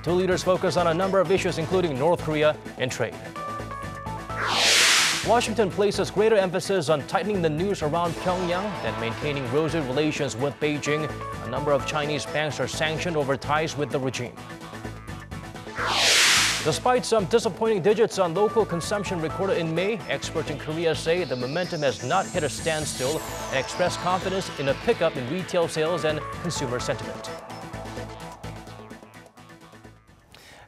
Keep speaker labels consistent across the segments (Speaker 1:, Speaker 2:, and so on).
Speaker 1: two leaders focus on a number of issues, including North Korea and trade. Washington places greater emphasis on tightening the noose around Pyongyang than maintaining rosy relations with Beijing. A number of Chinese banks are sanctioned over ties with the regime. Despite some disappointing digits on local consumption recorded in May, experts in Korea say the momentum has not hit a standstill and express confidence in a pickup in retail sales and consumer sentiment.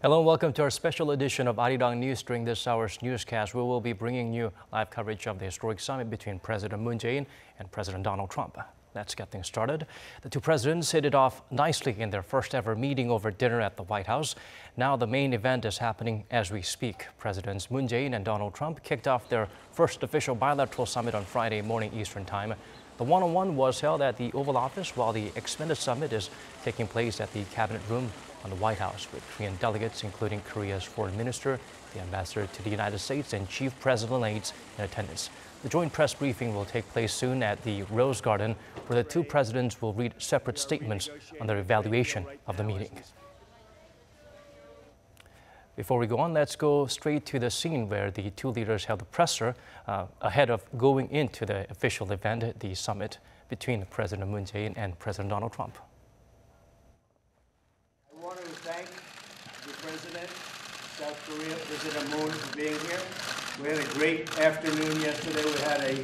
Speaker 1: Hello and welcome to our special edition of Arirang News. During this hour's newscast, we will be bringing you live coverage of the historic summit between President Moon Jae-in and President Donald Trump. Let's get things started. The two presidents hit it off nicely in their first ever meeting over dinner at the White House. Now the main event is happening as we speak. Presidents Moon Jae-in and Donald Trump kicked off their first official bilateral summit on Friday morning Eastern Time. The one-on-one was held at the Oval Office, while the expanded summit is taking place at the Cabinet Room on the White House, with Korean delegates, including Korea's foreign minister, the ambassador to the United States, and chief presidential aides in attendance. The joint press briefing will take place soon at the Rose Garden, where the two presidents will read separate statements on their evaluation of the meeting. Before we go on, let's go straight to the scene where the two leaders held a presser ahead of going into the official event, the summit between President Moon Jae-in and President Donald Trump.
Speaker 2: I want to thank the President, South Korea, President Moon, for being here. We had a great afternoon yesterday. We had a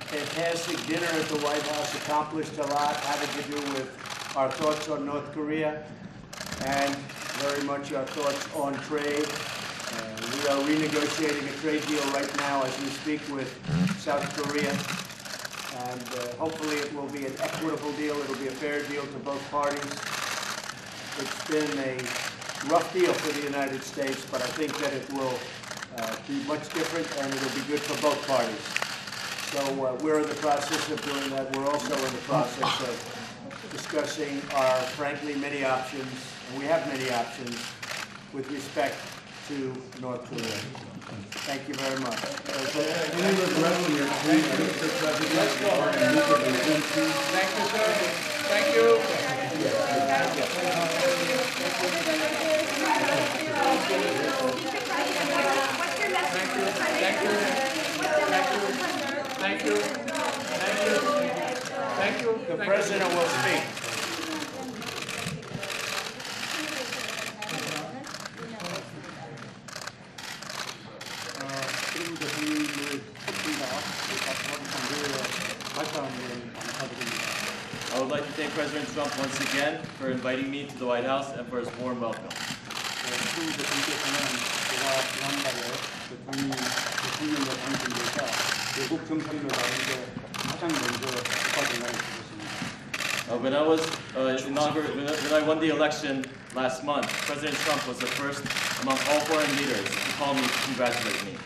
Speaker 2: fantastic dinner at the White House, accomplished a lot having to do with our thoughts on North Korea and very much our thoughts on trade. We are renegotiating a trade deal right now as we speak with South Korea. And hopefully it will be an equitable deal. It will be a fair deal to both parties. It's been a rough deal for the United States, but I think that it will be much different and it will be good for both parties. So we're in the process of doing that. We're also in the process of discussing our, frankly, many options, and we have many options with respect to North Korea. Thank you very much. Thank you, sir. Thank you. Thank you. Thank you. The President will speak.
Speaker 3: I would like to thank President Trump once again for inviting me to the White House and for his warm welcome. When I won the election last month, President Trump was the first among all foreign leaders to call me to congratulate me.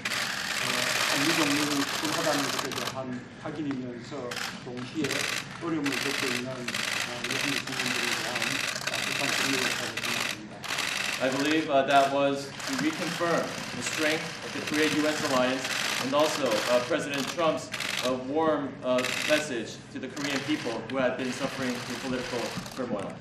Speaker 3: I believe that was to reconfirm the strength of the Korea-US alliance and also President Trump's warm message to the Korean people who had been suffering through political turmoil.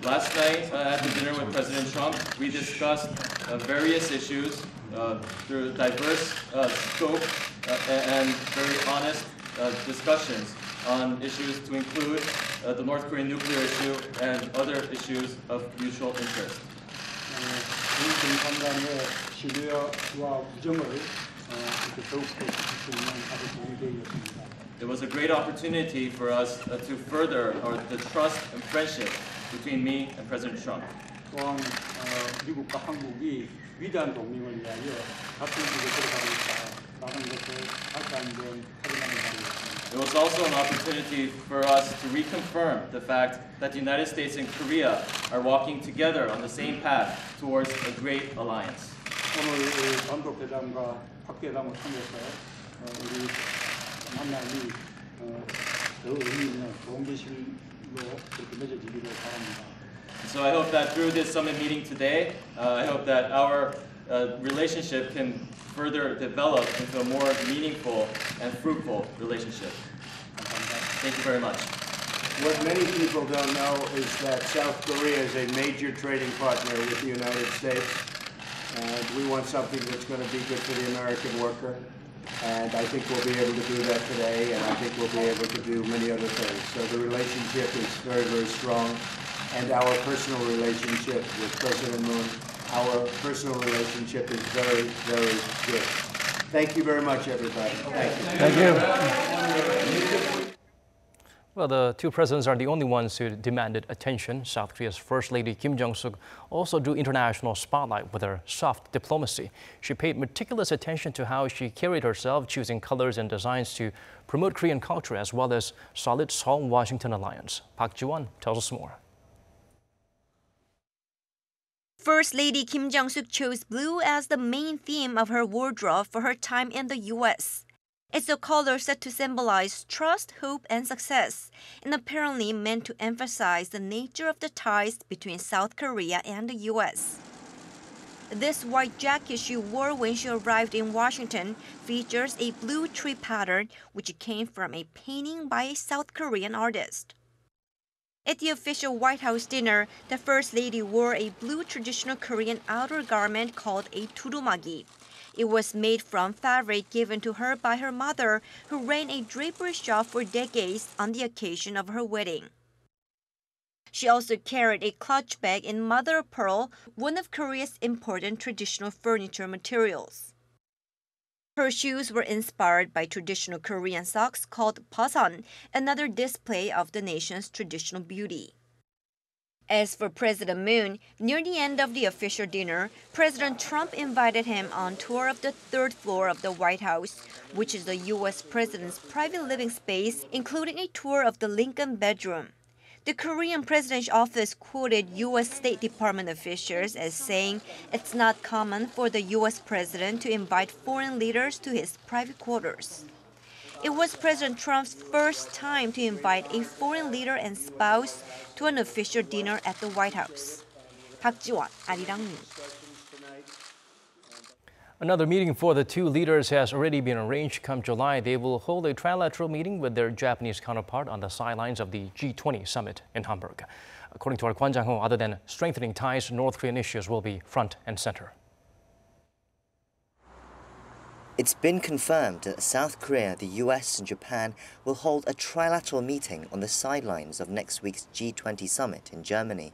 Speaker 3: Last night at the dinner with President Trump, we discussed various issues through diverse scope and very honest discussions on issues to include the North Korean nuclear issue and other issues of mutual interest. It was a great opportunity for us to further the trust and friendship between me and President Trump. It was also an opportunity for us to reconfirm the fact that the United States and Korea are walking together on the same path towards a great alliance. So I hope that through this summit meeting today, I hope that our relationship can further develop into a more meaningful and fruitful relationship. Thank you very much.
Speaker 2: What many people don't know is that South Korea is a major trading partner with the United States, and we want something that's going to be good for the American worker. And I think we'll be able to do that today, and I think we'll be able to do many other things. So the relationship is very, very strong, and our personal relationship with President Moon, our personal relationship is very, very good. Thank you very much, everybody. Thank you.
Speaker 1: Thank you. Well, the two presidents are the only ones who demanded attention. South Korea's First Lady Kim Jong-suk also drew international spotlight with her soft diplomacy. She paid meticulous attention to how she carried herself, choosing colors and designs to promote Korean culture as well as solid Seoul-Washington alliance. Park Ji-won tells us more.
Speaker 4: First Lady Kim Jong-suk chose blue as the main theme of her wardrobe for her time in the U.S. It's a color said to symbolize trust, hope, and success, and apparently meant to emphasize the nature of the ties between South Korea and the U.S. This white jacket she wore when she arrived in Washington features a blue tree pattern which came from a painting by a South Korean artist. At the official White House dinner, the First Lady wore a blue traditional Korean outer garment called a turumagi. It was made from fabric given to her by her mother, who ran a drapery shop for decades on the occasion of her wedding. She also carried a clutch bag in mother of pearl, one of Korea's important traditional furniture materials. Her shoes were inspired by traditional Korean socks called pasan, another display of the nation's traditional beauty. As for President Moon, near the end of the official dinner, President Trump invited him on tour of the third floor of the White House, which is the U.S. president's private living space, including a tour of the Lincoln bedroom. The Korean president's office quoted U.S. State Department officials as saying it's not common for the U.S. president to invite foreign leaders to his private quarters. It was President Trump's first time to invite a foreign leader and spouse to an official dinner at the White House. Park Ji-won, Arirang News.
Speaker 1: Another meeting for the two leaders has already been arranged. Come July, they will hold a trilateral meeting with their Japanese counterpart on the sidelines of the G20 summit in Hamburg. According to our Kwon Jang-ho, other than strengthening ties, North Korean issues will be front and center.
Speaker 5: It's been confirmed that South Korea, the US and Japan will hold a trilateral meeting on the sidelines of next week's G20 summit in Germany.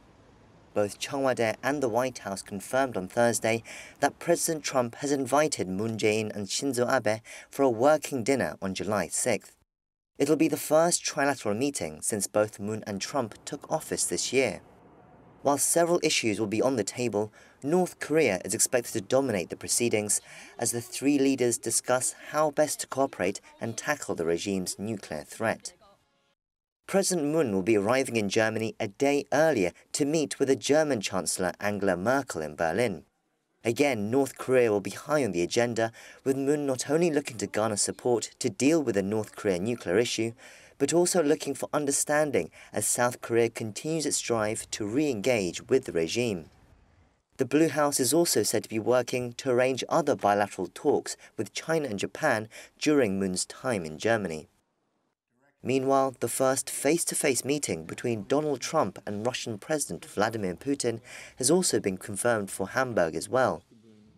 Speaker 5: Both Cheongwade and the White House confirmed on Thursday that President Trump has invited Moon Jae-in and Shinzo Abe for a working dinner on July 6th. It'll be the first trilateral meeting since both Moon and Trump took office this year. While several issues will be on the table, North Korea is expected to dominate the proceedings as the three leaders discuss how best to cooperate and tackle the regime's nuclear threat. President Moon will be arriving in Germany a day earlier to meet with the German Chancellor Angela Merkel in Berlin. Again, North Korea will be high on the agenda, with Moon not only looking to garner support to deal with the North Korea nuclear issue, but also looking for understanding as South Korea continues its drive to re-engage with the regime. The Blue House is also said to be working to arrange other bilateral talks with China and Japan during Moon's time in Germany. Meanwhile, the first face-to-face meeting between Donald Trump and Russian President Vladimir Putin has also been confirmed for Hamburg as well.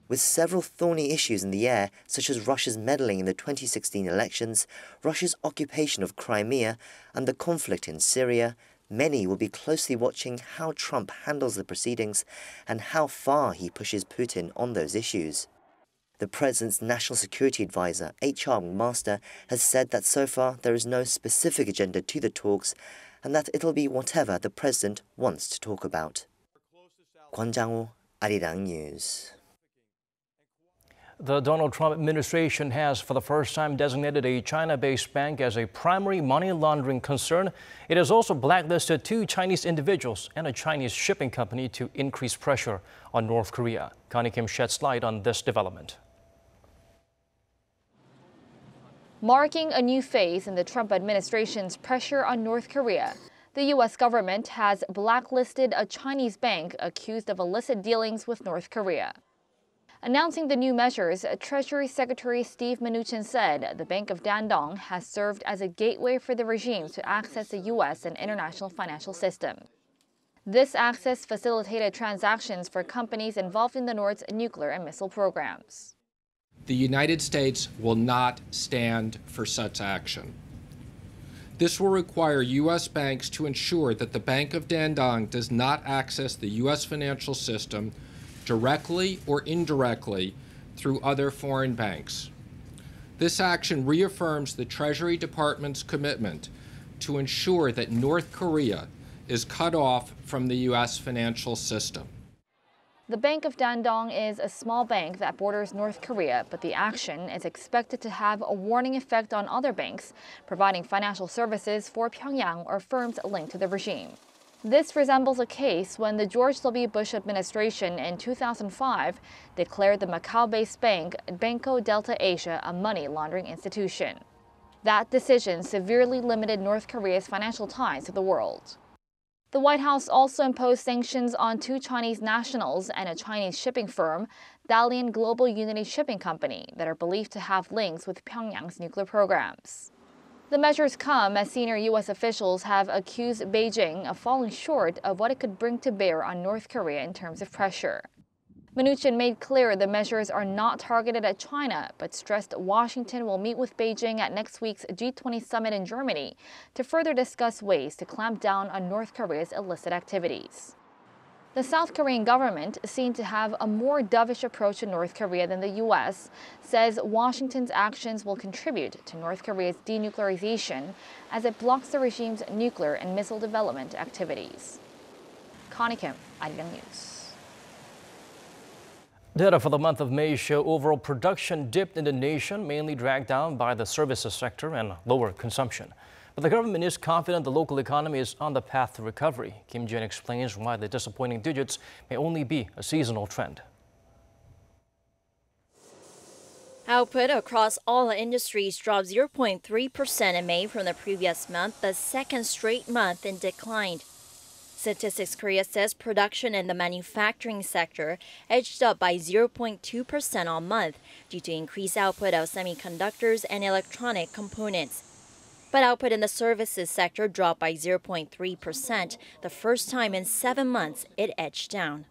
Speaker 5: With several thorny issues in the air, such as Russia's meddling in the 2016 elections, Russia's occupation of Crimea, and the conflict in Syria, many will be closely watching how Trump handles the proceedings and how far he pushes Putin on those issues. The president's national security advisor, H.R. McMaster, has said that so far there is no specific agenda to the talks and that it'll be whatever the president wants to talk about. Kwon Jang-ho, Arirang News.
Speaker 1: The Donald Trump administration has, for the first time, designated a China-based bank as a primary money laundering concern. It has also blacklisted 2 Chinese individuals and a Chinese shipping company to increase pressure on North Korea. Connie Kim sheds light on this development.
Speaker 6: Marking a new phase in the Trump administration's pressure on North Korea, the U.S. government has blacklisted a Chinese bank accused of illicit dealings with North Korea. Announcing the new measures, Treasury Secretary Steve Mnuchin said the Bank of Dandong has served as a gateway for the regime to access the U.S. and international financial system. This access facilitated transactions for companies involved in the North's nuclear and missile programs.
Speaker 7: The United States will not stand for such action. This will require U.S. banks to ensure that the Bank of Dandong does not access the U.S. financial system directly or indirectly through other foreign banks. This action reaffirms the Treasury Department's commitment to ensure that North Korea is cut off from the U.S. financial system.
Speaker 6: The Bank of Dandong is a small bank that borders North Korea, but the action is expected to have a warning effect on other banks providing financial services for Pyongyang or firms linked to the regime. This resembles a case when the George W. Bush administration in 2005 declared the Macau-based bank Banco Delta Asia a money laundering institution. That decision severely limited North Korea's financial ties to the world. The White House also imposed sanctions on 2 Chinese nationals and a Chinese shipping firm, Dalian Global Unity Shipping Company, that are believed to have links with Pyongyang's nuclear programs. The measures come as senior U.S. officials have accused Beijing of falling short of what it could bring to bear on North Korea in terms of pressure. Mnuchin made clear the measures are not targeted at China, but stressed Washington will meet with Beijing at next week's G20 summit in Germany to further discuss ways to clamp down on North Korea's illicit activities. The South Korean government, seen to have a more dovish approach to North Korea than the U.S., says Washington's actions will contribute to North Korea's denuclearization as it blocks the regime's nuclear and missile development activities. Connie Kim, Arirang News.
Speaker 1: Data for the month of May show overall production dipped in the nation, mainly dragged down by the services sector and lower consumption. But the government is confident the local economy is on the path to recovery. Kim Jin explains why the disappointing digits may only be a seasonal trend.
Speaker 8: Output across all industries dropped 0.3% in May from the previous month, the second straight month in decline. Statistics Korea says production in the manufacturing sector edged up by 0.2% all month due to increased output of semiconductors and electronic components. But output in the services sector dropped by 0.3%, the first time in 7 months it edged down.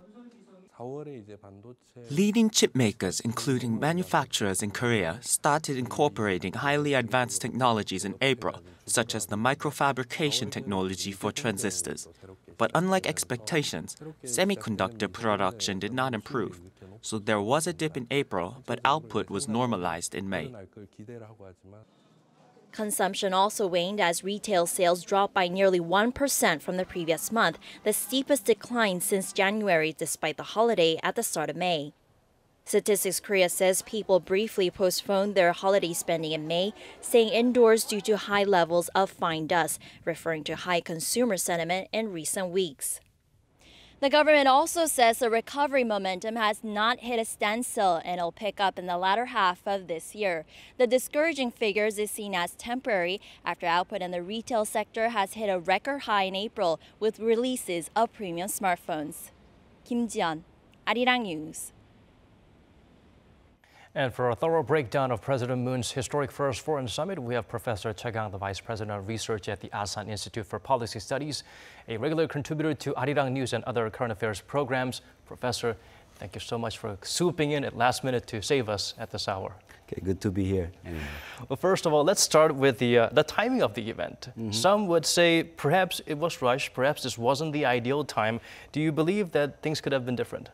Speaker 9: Leading chip makers, including manufacturers in Korea, started incorporating highly advanced technologies in April, such as the microfabrication technology for transistors. But unlike expectations, semiconductor production did not improve. So there was a dip in April, but output was normalized in May.
Speaker 8: Consumption also waned as retail sales dropped by nearly 1% from the previous month, the steepest decline since January despite the holiday at the start of May. Statistics Korea says people briefly postponed their holiday spending in May, staying indoors due to high levels of fine dust, referring to high consumer sentiment in recent weeks. The government also says the recovery momentum has not hit a standstill and it'll pick up in the latter half of this year. The discouraging figures is seen as temporary after output in the retail sector has hit a record high in April with releases of premium smartphones. Kim Ji-yeon, Arirang News.
Speaker 1: And for a thorough breakdown of President Moon's historic first foreign summit, we have Professor Choi Gang, the Vice President of Research at the Asan Institute for Policy Studies, a regular contributor to Arirang News and other current affairs programs. Professor, thank you so much for swooping in at last minute to save us at this hour.
Speaker 10: Okay, good to be here.
Speaker 1: Well, first of all, let's start with the timing of the event. Some would say perhaps it was rushed, perhaps this wasn't the ideal time. Do you believe that things could have been different?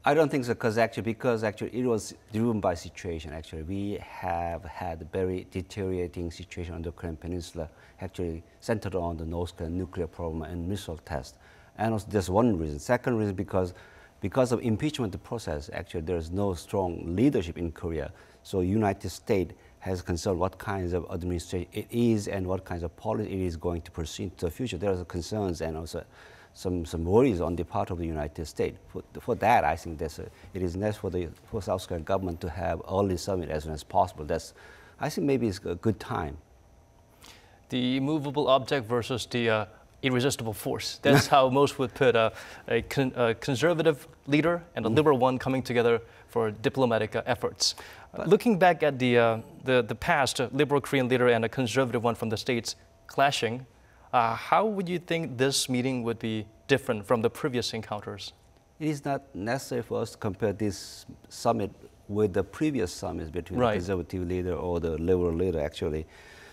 Speaker 10: I don't think so, because actually it was driven by situation. Actually, we have had a very deteriorating situation on the Korean Peninsula, actually centered on the North Korean nuclear program and missile test. And also, that's one reason. Second reason, because of impeachment process, actually there is no strong leadership in Korea. So United States has concern what kinds of administration it is and what kinds of policy it is going to pursue into the future. There are concerns and also some worries on the part of the United States. For that, I think it is necessary for South Korean government to have early summit as soon as possible. I think maybe it's a good time.
Speaker 1: The movable object versus the irresistible force. That's how most would put a conservative leader and a liberal one coming together for diplomatic efforts. Looking back at the past, a liberal Korean leader and a conservative one from the States clashing, how would you think this meeting would be different from the previous encounters?
Speaker 10: It is not necessary for us to compare this summit with the previous summits between the conservative leader or the liberal leader, actually.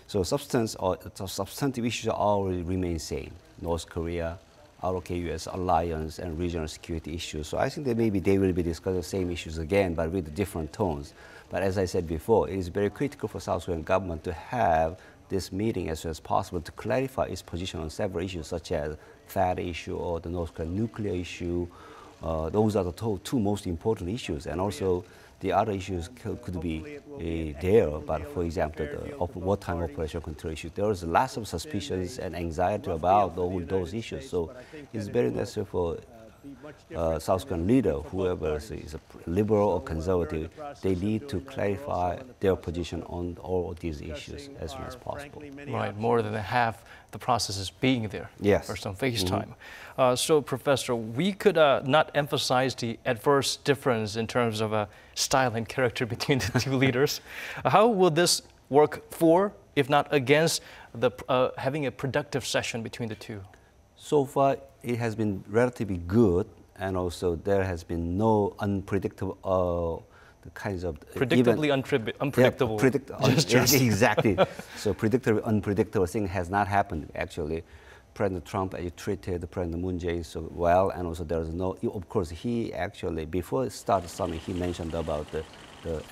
Speaker 10: So substantive issues all remain same. North Korea, ROK-US alliance, and regional security issues. So I think that maybe they will be discussing the same issues again, but with different tones. But as I said before, it is very critical for South Korean government to have this meeting as soon as possible to clarify its position on several issues, such as THAAD issue or the North Korean nuclear issue. Those are the two most important issues, and also the other issues could be there, but for example, the wartime operational control issue. There is lots of suspicions and anxiety about all those issues, so it's very necessary for South Korean leader, whoever is a liberal or conservative, they need to clarify their position on all of these issues as soon as possible.
Speaker 1: Right, more than half the process is being there for some FaceTime. So, Professor, we could not emphasize the adverse difference in terms of style and character between the two leaders. How will this work for, if not against, having a productive session between the two?
Speaker 10: So far, it has been relatively good, and also there has been no unpredictable kinds of
Speaker 1: predictably unpredictable.
Speaker 10: Exactly. So predictably unpredictable thing has not happened actually. President Trump treated President Moon Jae-in so well, and also there is no. Of course, he actually before it started summit, he mentioned about the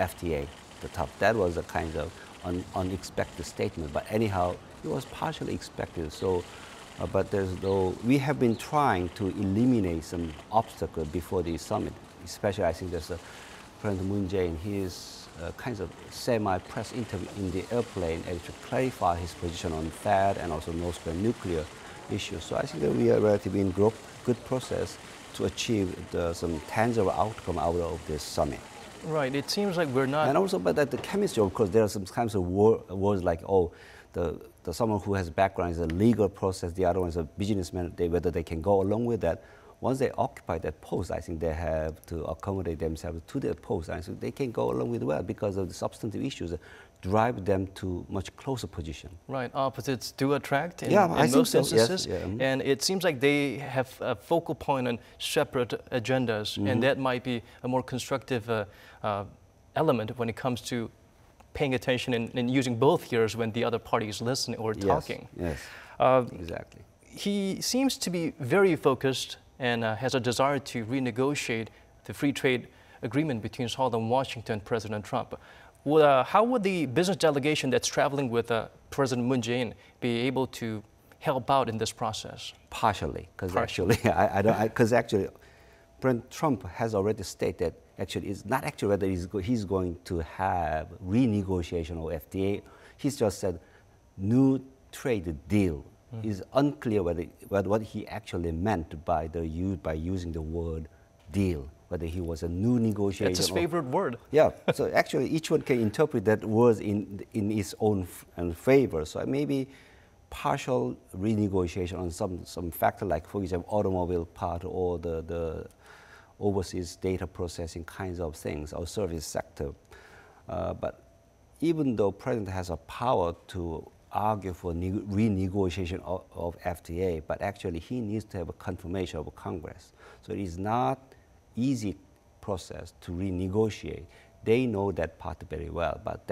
Speaker 10: FTA, the top. That was a kind of unexpected statement, but anyhow, it was partially expected. So. But we have been trying to eliminate some obstacles before the summit, especially I think there's President Moon Jae-in, his kind of semi-press interview in the airplane and to clarify his position on THAAD and also North Korean nuclear issues. So I think that we are relatively in good process to achieve some tangible outcome out of this summit.
Speaker 1: Right, it seems like we're not...
Speaker 10: And also, but at the chemistry, of course, there are some kinds of words like, someone who has background is a legal process, the other one is a businessman, whether they can go along with that. Once they occupy that post, I think they have to accommodate themselves to that post. And so they can go along with well because of the substantive issues that drive them to much closer position.
Speaker 1: Right, opposites do attract in
Speaker 10: so.
Speaker 1: most instances.
Speaker 10: Yes.
Speaker 1: And it seems like they have a focal point on separate agendas, and that might be a more constructive element when it comes to paying attention and using both ears when the other party is listening or talking.
Speaker 10: Yes, exactly.
Speaker 1: He seems to be very focused and has a desire to renegotiate the free trade agreement between Seoul and Washington, President Trump. How would the business delegation that's traveling with President Moon Jae-in be able to help out in this process?
Speaker 10: Partially, because actually, President Trump has already stated actually it's not actually whether he's going to have renegotiation of FTA. He's just said new trade deal. It's unclear what he actually meant by using the word deal. Whether he was a new negotiation.
Speaker 1: It's his favorite word.
Speaker 10: Yeah. So actually, each one can interpret that word in its own favor. So maybe partial renegotiation on some factor, like for example, automobile part or the overseas data processing kinds of things, or service sector. But even though President has a power to argue for renegotiation of FTA, but actually he needs to have a confirmation of Congress. So it is not easy process to renegotiate. They know that part very well, but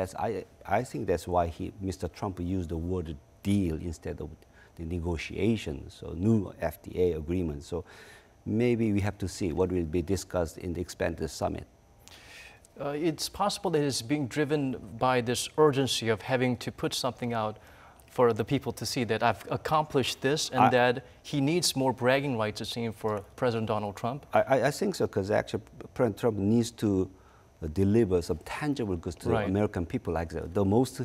Speaker 10: I think that's why Mr. Trump used the word deal instead of the negotiations, so new FTA agreement. So maybe we have to see what will be discussed in the expanded summit.
Speaker 1: It's possible that it's being driven by this urgency of having to put something out for the people to see that I've accomplished this, and that he needs more bragging rights, it seems, for President Donald Trump?
Speaker 10: I think so, because actually President Trump needs to deliver some tangible goods to the American people. Like the most,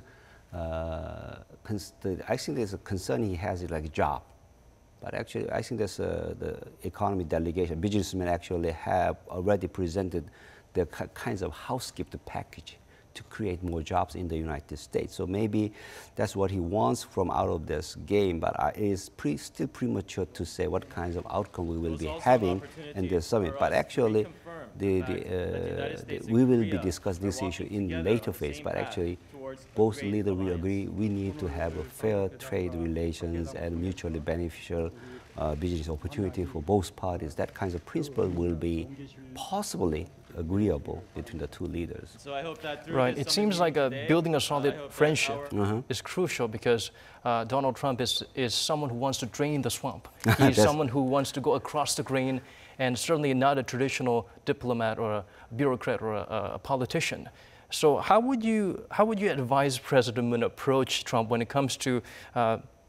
Speaker 10: I think there's a concern he has is like job. But actually, I think there's the economy delegation, businessmen actually have already presented the kinds of housekeeping package to create more jobs in the United States. So maybe that's what he wants from out of this game, but it is still premature to say what kinds of outcome we will be having in this summit. But actually, we will be discussing this issue in the later phase, but actually both leaders will agree we need to have a fair trade relations and mutually beneficial business opportunity for both parties. That kind of principle will be possibly agreeable between the two leaders.
Speaker 3: So I hope that
Speaker 1: right. It seems like building a solid friendship is crucial because Donald Trump is someone who wants to drain the swamp. He's someone who wants to go across the grain and certainly not a traditional diplomat or a bureaucrat or a politician. So how would you advise President Moon approach Trump when it comes to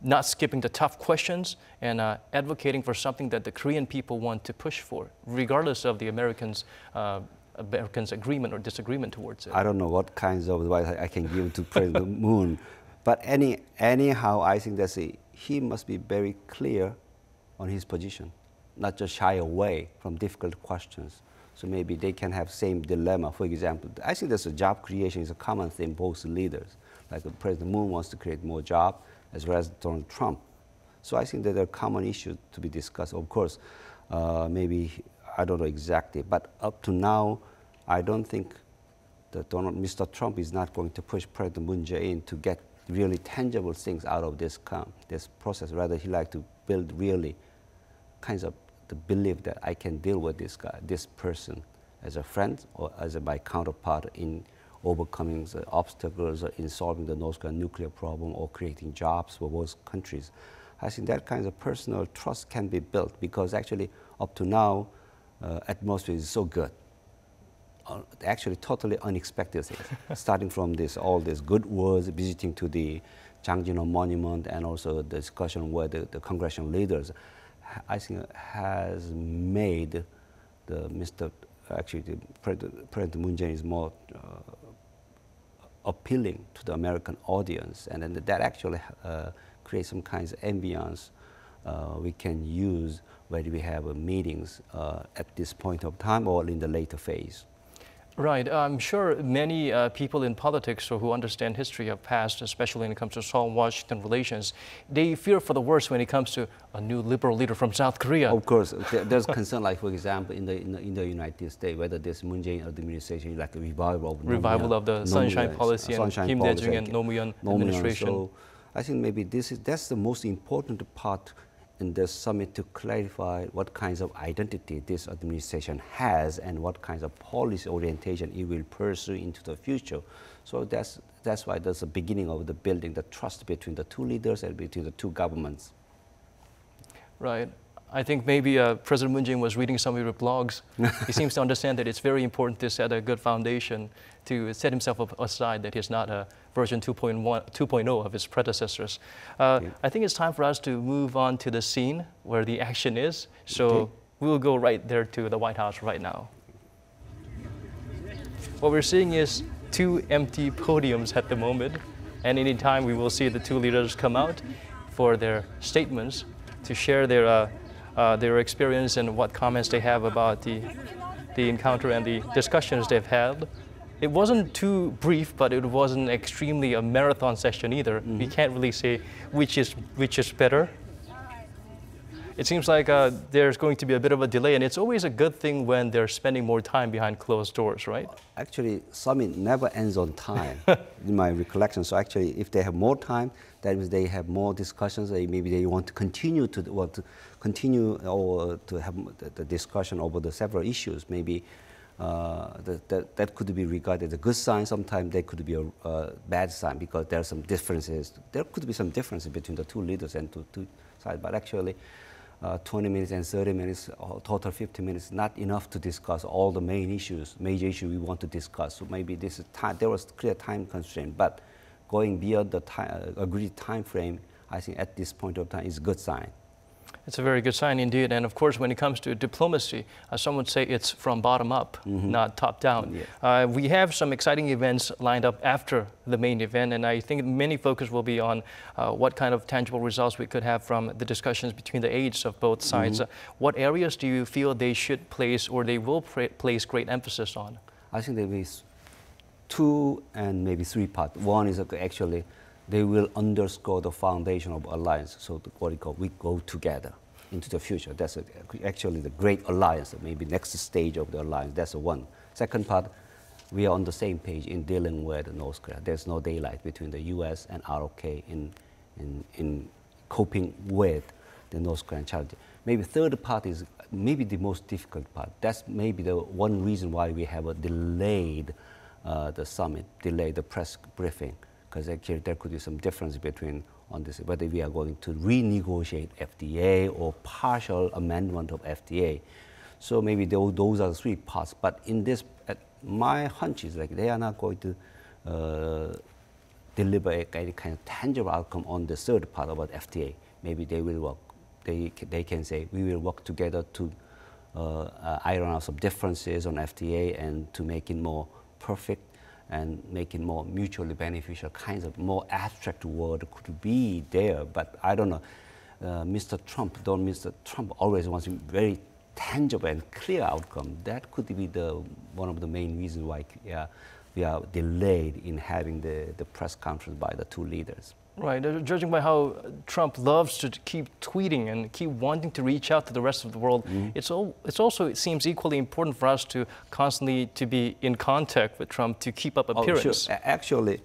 Speaker 1: not skipping the tough questions and advocating for something that the Korean people want to push for, regardless of the Americans' agreement or disagreement towards it?
Speaker 10: I don't know what kinds of advice I can give to President Moon, but anyhow, I think that he must be very clear on his position, not just shy away from difficult questions. So maybe they can have same dilemma. For example, I think that job creation is a common thing both leaders. Like President Moon wants to create more jobs, as well as Donald Trump. So I think that there are common issues to be discussed. Of course, maybe, I don't know exactly, but up to now, I don't think that Mr. Trump is not going to push President Moon Jae-in to get really tangible things out of this process. Rather, he like to build really kinds of the belief that I can deal with this guy, this person, as a friend or as my counterpart in overcoming the obstacles in solving the North Korean nuclear problem or creating jobs for both countries. I think that kind of personal trust can be built because actually up to now, atmosphere is so good. Actually totally unexpected things, starting from all these good words, visiting to the Jangjinho Monument and also the discussion with the congressional leaders, I think has made President Moon Jae-in is more appealing to the American audience, and then that actually creates some kinds of ambience we can use when we have meetings at this point of time or in the later phase.
Speaker 1: Right. I'm sure many people in politics or who understand history of past, especially when it comes to Seoul-Washington relations, they fear for the worst when it comes to a new liberal leader from South Korea.
Speaker 10: Of course, there's concern, like for example, in the United States, whether this Moon Jae-in administration is like a revival of
Speaker 1: the Sunshine Policy and Kim Dae-jung and Nomuyon administration.
Speaker 10: So I think maybe that's the most important part in this summit, to clarify what kinds of identity this administration has and what kinds of policy orientation it will pursue into the future. So that's why there's a beginning of the building the trust between the two leaders and between the two governments.
Speaker 1: Right. I think maybe President Moon Jae-in was reading some of your blogs. He seems to understand that it's very important to set a good foundation, to set himself aside, that he's not a version 2.0 of his predecessors. I think it's time for us to move on to the scene where the action is. So we'll go right there to the White House right now. What we're seeing is two empty podiums at the moment. And anytime we will see the two leaders come out for their statements to share their experience and what comments they have about the encounter and the discussions they've had. It wasn't too brief, but it wasn't extremely a marathon session either. We can't really say which is better. It seems like there's going to be a bit of a delay, and it's always a good thing when they're spending more time behind closed doors, right?
Speaker 10: Actually, summit never ends on time, in my recollection. So actually, if they have more time, that means they have more discussions. Maybe they want to continue or to have the discussion over the several issues. Maybe that could be regarded as a good sign. Sometimes that could be a bad sign because there are some differences. There could be some differences between the two leaders and two sides, but actually 20 minutes and 30 minutes, total 50 minutes, not enough to discuss all the main issues, major issues we want to discuss. So maybe this is there was clear time constraint, but going beyond the agreed time frame, I think at this point of time is a good sign.
Speaker 1: It's a very good sign indeed. And of course, when it comes to diplomacy, some would say it's from bottom up, not top down. Yeah. We have some exciting events lined up after the main event, and I think many focus will be on what kind of tangible results we could have from the discussions between the aides of both sides. What areas do you feel they should place or they will place great emphasis on?
Speaker 10: I think there is two and maybe three parts. One is actually they will underscore the foundation of alliance. So what we call we go together into the future. That's actually the great alliance, maybe next stage of the alliance. That's one. Second part, we are on the same page in dealing with North Korea. There's no daylight between the U.S. and ROK in coping with the North Korean challenge. Maybe third part is maybe the most difficult part. That's maybe the one reason why we have a delayed the summit, delayed the press briefing, because actually there could be some difference between on this, whether we are going to renegotiate FTA or partial amendment of FTA. So maybe those are the three parts. But in this, my hunch is like they are not going to deliver any kind of tangible outcome on the third part about FTA. Maybe they will work. They can say we will work together to iron out some differences on FTA and to make it more perfect and make it more mutually beneficial. Kinds of more abstract word could be there, but I don't know. Mr. Trump always wants a very tangible and clear outcome. That could be one of the main reasons why we are delayed in having the press conference by the two leaders.
Speaker 1: Right, judging by how Trump loves to keep tweeting and keep wanting to reach out to the rest of the world, it's also, it seems equally important for us to constantly to be in contact with Trump to keep up appearance.
Speaker 10: Oh, sure. Actually,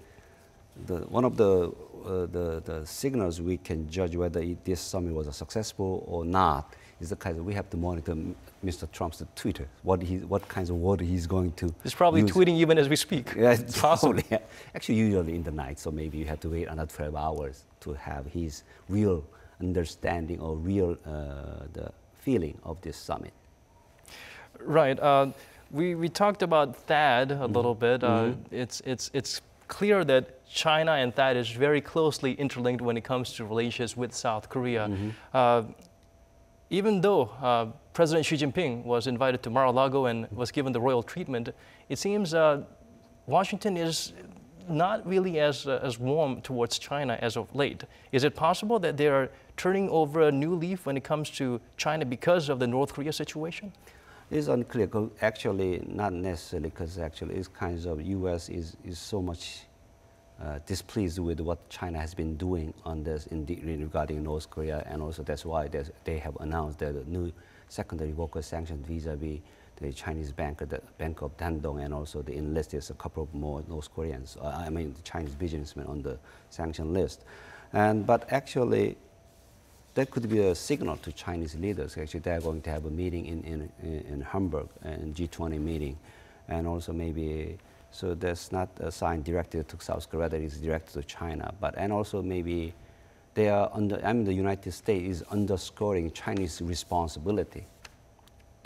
Speaker 10: one of the signals we can judge whether this summit was successful or not is the kind of we have to monitor Mr. Trump's Twitter, what kinds of word he's going to
Speaker 1: He's probably
Speaker 10: use.
Speaker 1: tweeting even as we speak.
Speaker 10: Yeah, it's probably. Actually, usually in the night, so maybe you have to wait another 12 hours to have his real understanding or real the feeling of this summit.
Speaker 1: Right. We talked about THAAD a little bit. It's clear that China and THAAD is very closely interlinked when it comes to relations with South Korea. Even though President Xi Jinping was invited to Mar-a-Lago and was given the royal treatment, it seems Washington is not really as warm towards China as of late. Is it possible that they are turning over a new leaf when it comes to China because of the North Korea situation?
Speaker 10: It's unclear. Actually, not necessarily, because actually it's kinds of U.S. is so much displeased with what China has been doing on this regarding North Korea, and also that's why they have announced that the new secondary worker sanctions vis-a-vis the Chinese bank, the Bank of Dandong, and also they enlisted a couple of more North Koreans, the Chinese businessmen on the sanction list. But actually, that could be a signal to Chinese leaders. Actually, they're going to have a meeting in Hamburg, in G20 meeting, and also maybe. So that's not a sign directed to South Korea, that is directed to China. And also maybe they are the United States is underscoring Chinese responsibility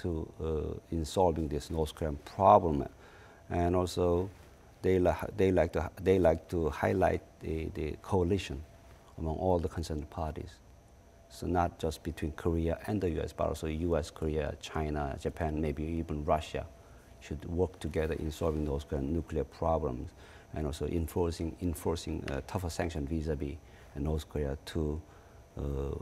Speaker 10: in solving this North Korean problem. And also they like to highlight the coalition among all the concerned parties. So not just between Korea and the US, but also US, Korea, China, Japan, maybe even Russia should work together in solving those kind of nuclear problems, and also enforcing tougher sanctions vis-a-vis North Korea to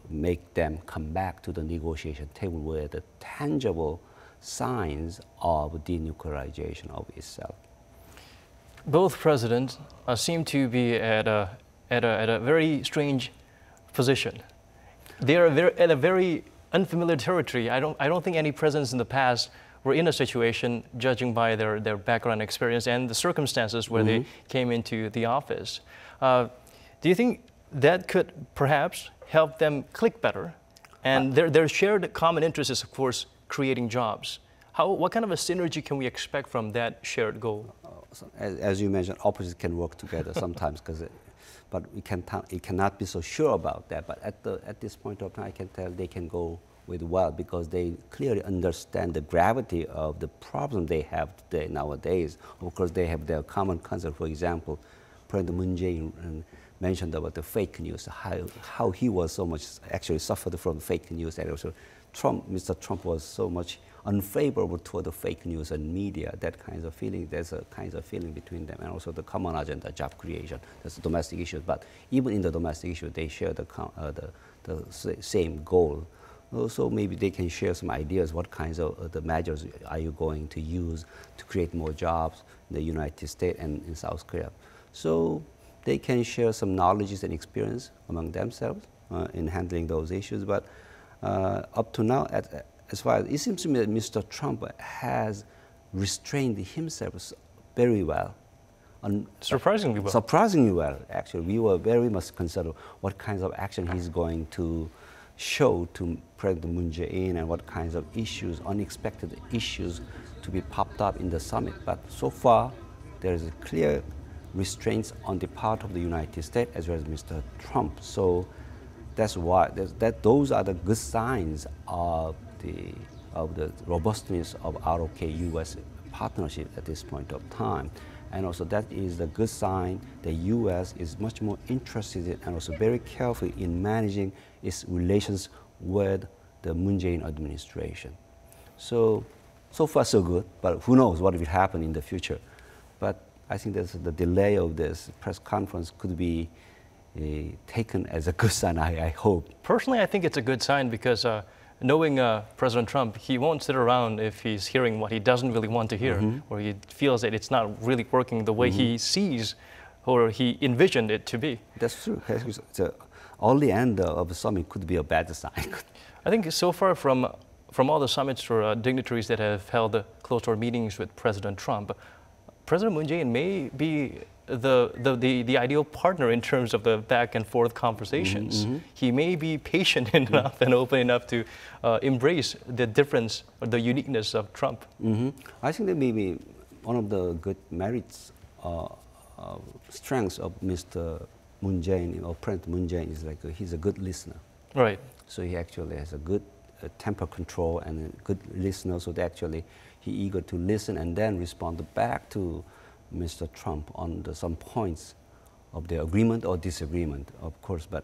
Speaker 10: make them come back to the negotiation table with the tangible signs of denuclearization of itself.
Speaker 1: Both presidents seem to be at a very strange position. They are at a very unfamiliar territory. I don't think any presidents in the past were in a situation, judging by their background experience and the circumstances where they came into the office. Do you think that could perhaps help them click better? And their shared common interest is, of course, creating jobs. What kind of a synergy can we expect from that shared goal?
Speaker 10: As you mentioned, opposites can work together sometimes, but we cannot be so sure about that. But at this point of time, I can tell they can go with well, because they clearly understand the gravity of the problem they have today nowadays. Of course, they have their common concept. For example, President Moon Jae-in mentioned about the fake news, how he was so much actually suffered from fake news, and also Mr. Trump was so much unfavorable toward the fake news and media. That kind of feeling, there's a kind of feeling between them, and also the common agenda, job creation. That's domestic issues, but even in the domestic issue, they share the same goal So maybe they can share some ideas. What kinds of the measures are you going to use to create more jobs in the United States and in South Korea? So they can share some knowledge and experience among themselves in handling those issues. But up to now, as far as it seems to me that Mr. Trump has restrained himself very well.
Speaker 1: Surprisingly well.
Speaker 10: Surprisingly well, actually. We were very much concerned what kinds of action he's going to show to President Moon Jae-in and what kinds of issues, unexpected issues, to be popped up in the summit. But so far, there is a clear restraints on the part of the United States as well as Mr. Trump. So that's why those are the good signs of the robustness of ROK-U.S. partnership at this point of time. And also that is the good sign the U.S. is much more interested in and also very careful in managing its relations with the Moon Jae-in administration. So far so good, but who knows what will happen in the future. But I think that the delay of this press conference could be taken as a good sign, I hope.
Speaker 1: Personally, I think it's a good sign because knowing President Trump, he won't sit around if he's hearing what he doesn't really want to hear, or he feels that it's not really working the way he sees or he envisioned it to be.
Speaker 10: That's true. All the end of the summit could be a bad sign.
Speaker 1: I think so far from all the summits or dignitaries that have held closed-door meetings with President Trump, President Moon Jae-in may be the ideal partner in terms of the back and forth conversations. He may be patient enough and open enough to embrace the difference or the uniqueness of Trump.
Speaker 10: I think that maybe one of the good merits, strengths of Mr. Moon Jae-in or President Moon Jae-in is like he's a good listener.
Speaker 1: Right.
Speaker 10: So he actually has a good temper control and a good listener. So that actually he eager to listen and then respond back to Mr. Trump on some points of the agreement or disagreement, of course. But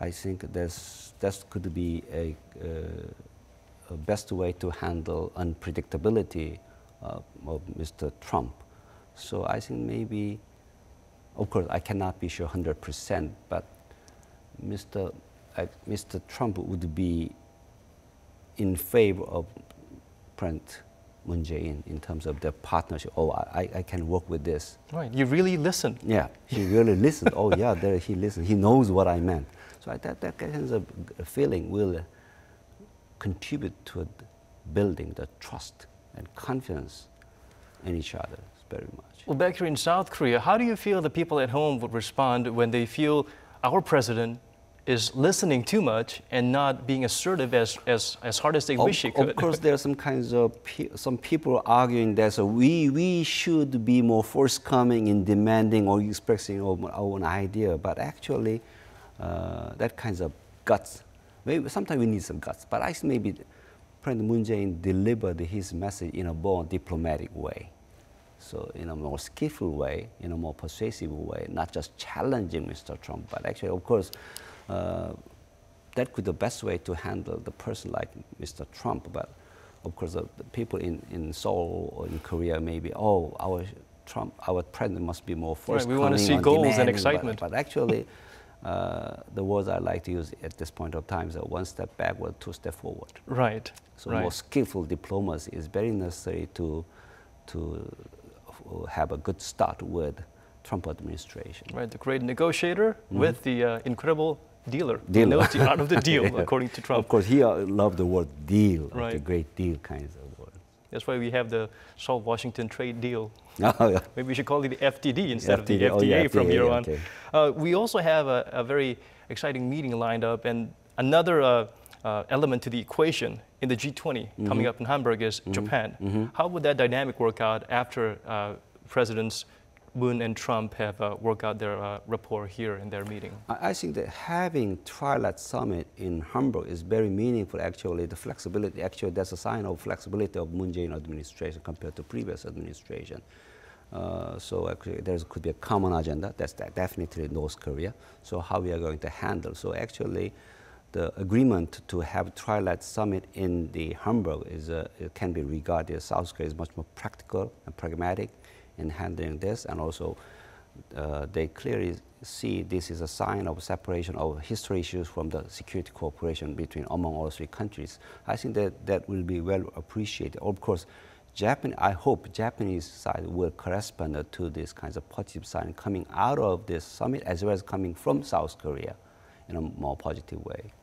Speaker 10: I think that could be a best way to handle unpredictability of Mr. Trump. So I think maybe, of course, I cannot be sure 100%, but Mr. Trump would be in favor of President Moon Jae-in in terms of the partnership. Oh, I can work with this.
Speaker 1: Right, you really listened.
Speaker 10: Yeah, he really listened. Oh yeah, there he listened. He knows what I meant. So that kind of feeling will contribute to building the trust and confidence in each other very much.
Speaker 1: Well, back here in South Korea, how do you feel the people at home would respond when they feel our president is listening too much and not being assertive as hard as they wish he could?
Speaker 10: Of course, there are some kinds of some people arguing that we should be more forthcoming in demanding or expressing our own idea. But actually, that kinds of guts. Maybe sometimes we need some guts. But I think maybe President Moon Jae-in delivered his message in a more diplomatic way. So in a more skillful way, in a more persuasive way, not just challenging Mr. Trump, but actually, of course, that could be the best way to handle the person like Mr. Trump. But of course, the people in Seoul or in Korea maybe, oh, our president must be more forthcoming.
Speaker 1: Right, we want to see goals and excitement.
Speaker 10: But actually, the words I like to use at this point of time is one step backward, two steps forward.
Speaker 1: Right.
Speaker 10: So more skillful diplomacy is very necessary to have a good start with Trump administration.
Speaker 1: Right, the great negotiator with the incredible dealer. He knows the art of the deal, according to Trump.
Speaker 10: Of course, he loved the word deal,
Speaker 1: right.
Speaker 10: The great deal kinds of word.
Speaker 1: That's why we have the Seoul-Washington trade deal.
Speaker 10: Oh, yeah.
Speaker 1: Maybe we should call it the FTD instead of the FDA from here on. Okay. We also have a very exciting meeting lined up, and another element to the equation in the G20 coming up in Hamburg is Japan. How would that dynamic work out after Presidents Moon and Trump have worked out their rapport here in their meeting?
Speaker 10: I think that having Trilateral Summit in Hamburg is very meaningful, actually. The flexibility, actually, that's a sign of flexibility of Moon Jae-in administration compared to previous administration. So actually, there could be a common agenda. That's definitely North Korea. So how we are going to handle. So actually, the agreement to have Trilateral Summit in the Hamburg is it can be regarded as South Korea is much more practical and pragmatic in handling this, and also they clearly see this is a sign of separation of history issues from the security cooperation among all three countries. I think that will be well appreciated. Of course, I hope Japanese side will correspond to this kinds of positive sign coming out of this summit as well as coming from South Korea in a more positive way.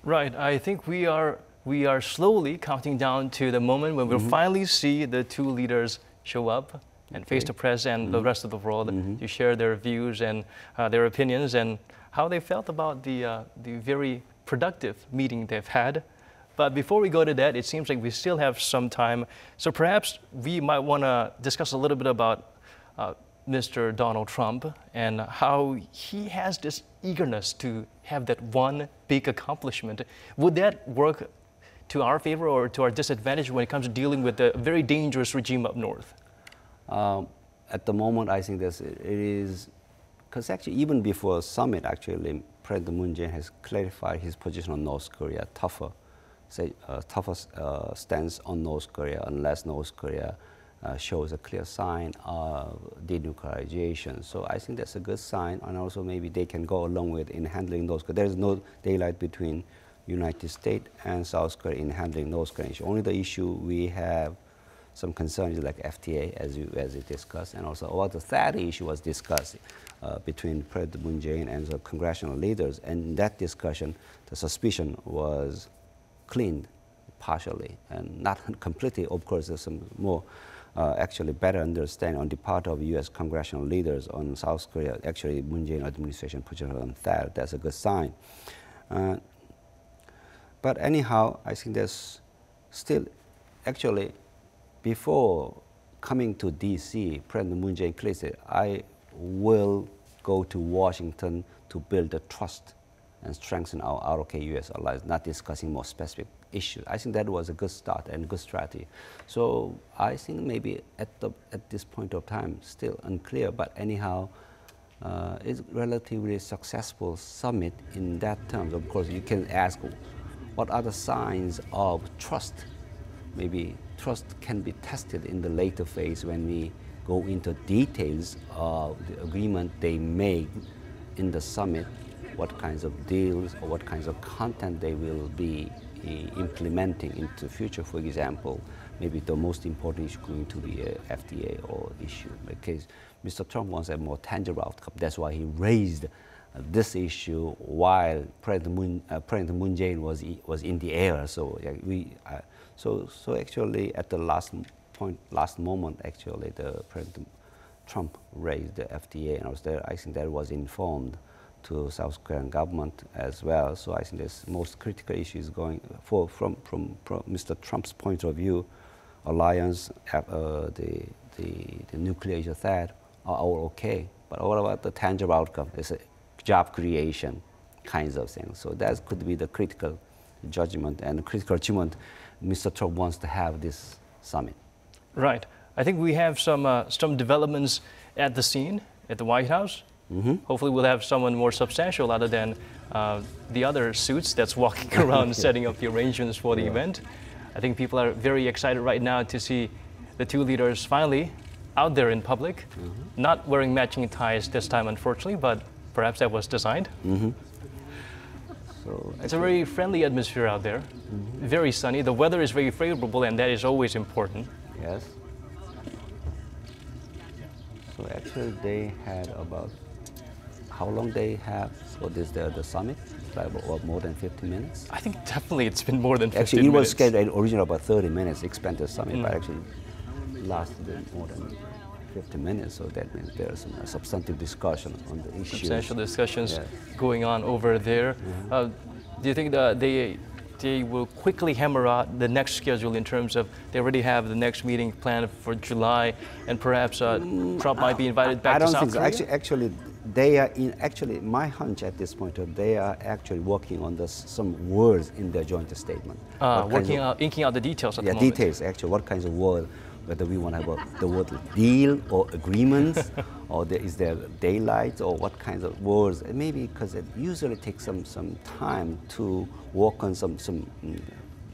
Speaker 1: Right. I think we are slowly counting down to the moment when we'll finally see the two leaders show up and face the press and the rest of the world to share their views and their opinions and how they felt about the very productive meeting they've had. But before we go to that, it seems like we still have some time. So perhaps we might want to discuss a little bit about Mr. Donald Trump and how he has this eagerness to have that one big accomplishment. Would that work to our favor or to our disadvantage when it comes to dealing with the very dangerous regime up north?
Speaker 10: At the moment, I think it is, because actually even before summit, actually, President Moon Jae-in has clarified his position on North Korea, tougher stance on North Korea unless North Korea shows a clear sign of denuclearization. So I think that's a good sign, and also maybe they can go along with in handling North Korea. There's no daylight between United States and South Korea in handling North Korea. Only the issue we have some concerns like FTA, as you discussed, and also about the third issue was discussed between President Moon Jae-in and the congressional leaders. And in that discussion, the suspicion was cleaned partially and not completely. Of course, there's some more actually better understanding on the part of U.S. congressional leaders on South Korea. Actually, Moon Jae-in administration position on that. That's a good sign. But anyhow, I think there's still actually. Before coming to D.C., President Moon Jae-in clearly said, I will go to Washington to build the trust and strengthen our ROK-US alliance, not discussing more specific issues. I think that was a good start and good strategy. So I think maybe at this point of time, still unclear, but anyhow, it's relatively successful summit in that terms. Of course, you can ask, what are the signs of trust? Maybe trust can be tested in the later phase when we go into details of the agreement they made in the summit, what kinds of deals or what kinds of content they will be implementing into the future. For example, maybe the most important issue going to be a FTA or issue. Because Mr. Trump wants a more tangible outcome. That's why he raised this issue while President Moon Jae-in was in the air. So So actually, at the last moment, actually, the President Trump raised the FTA, and I was there. I think that was informed to South Korean government as well. So I think this most critical issue is going from Mr. Trump's point of view, alliance, the nuclear issue that are all okay. But what about the tangible outcome? It's a job creation kinds of things. So that could be the critical judgment and critical achievement Mr. Trump wants to have this summit.
Speaker 1: Right. I think we have some developments at the scene at the White House. Hopefully we'll have someone more substantial other than the other suits that's walking around setting up the arrangements for the event. I think people are very excited right now to see the two leaders finally out there in public, not wearing matching ties this time, unfortunately, but perhaps that was designed. So it's a very friendly atmosphere out there, very sunny. The weather is very favorable, and that is always important.
Speaker 10: Yes. So actually, they had about how long they have for the summit? Like about more than 50 minutes.
Speaker 1: I think definitely it's been more than 50 minutes.
Speaker 10: Actually, it was scheduled originally about 30 minutes. Expanded summit, but actually lasted more than 50 minutes, so that means there's some substantive discussion on the issue.
Speaker 1: Substantial discussions going on over there. Do you think that they will quickly hammer out the next schedule in terms of they already have the next meeting planned for July, and perhaps Trump might be invited back to South Korea?
Speaker 10: I don't think so. Actually, they are my hunch at this point, they are actually working on some words in their joint statement.
Speaker 1: Inking out the details at the moment.
Speaker 10: Details, actually, what kinds of words. Whether we want to have the word deal or agreements, or is there daylight, or what kinds of words. Maybe because it usually takes some time to work on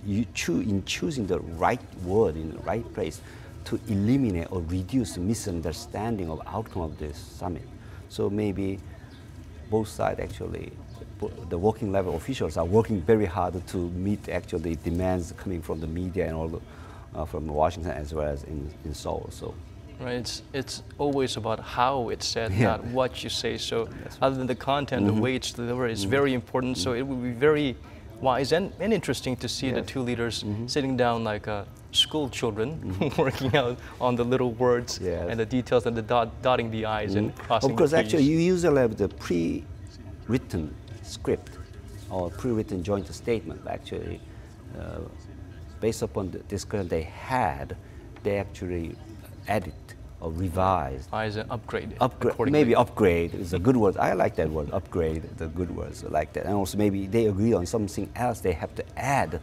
Speaker 10: in choosing the right word in the right place to eliminate or reduce the misunderstanding of outcome of this summit. So maybe both sides actually, the working level officials are working very hard to meet actually demands coming from the media and all from Washington as well as in Seoul. So.
Speaker 1: Right, it's always about how it's said,
Speaker 10: Yeah.
Speaker 1: not what you say. So other than the content, the way it's delivered is very important. So it would be very wise and interesting to see the two leaders sitting down like school children, working out on the little words and the details and the dotting the I's and crossing
Speaker 10: Of course,
Speaker 1: the T's.
Speaker 10: actually, you usually have the pre-written script or pre-written joint statement. Actually, based upon the discussion they had, they actually edit or revise.
Speaker 1: Upgrade.
Speaker 10: Maybe upgrade is a good word. I like that word, upgrade, the good words like that. And also maybe they agree on something else they have to add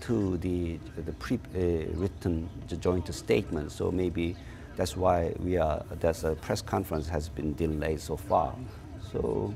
Speaker 10: to the pre-written joint statement. So maybe that's why that's a press conference has been delayed so far. So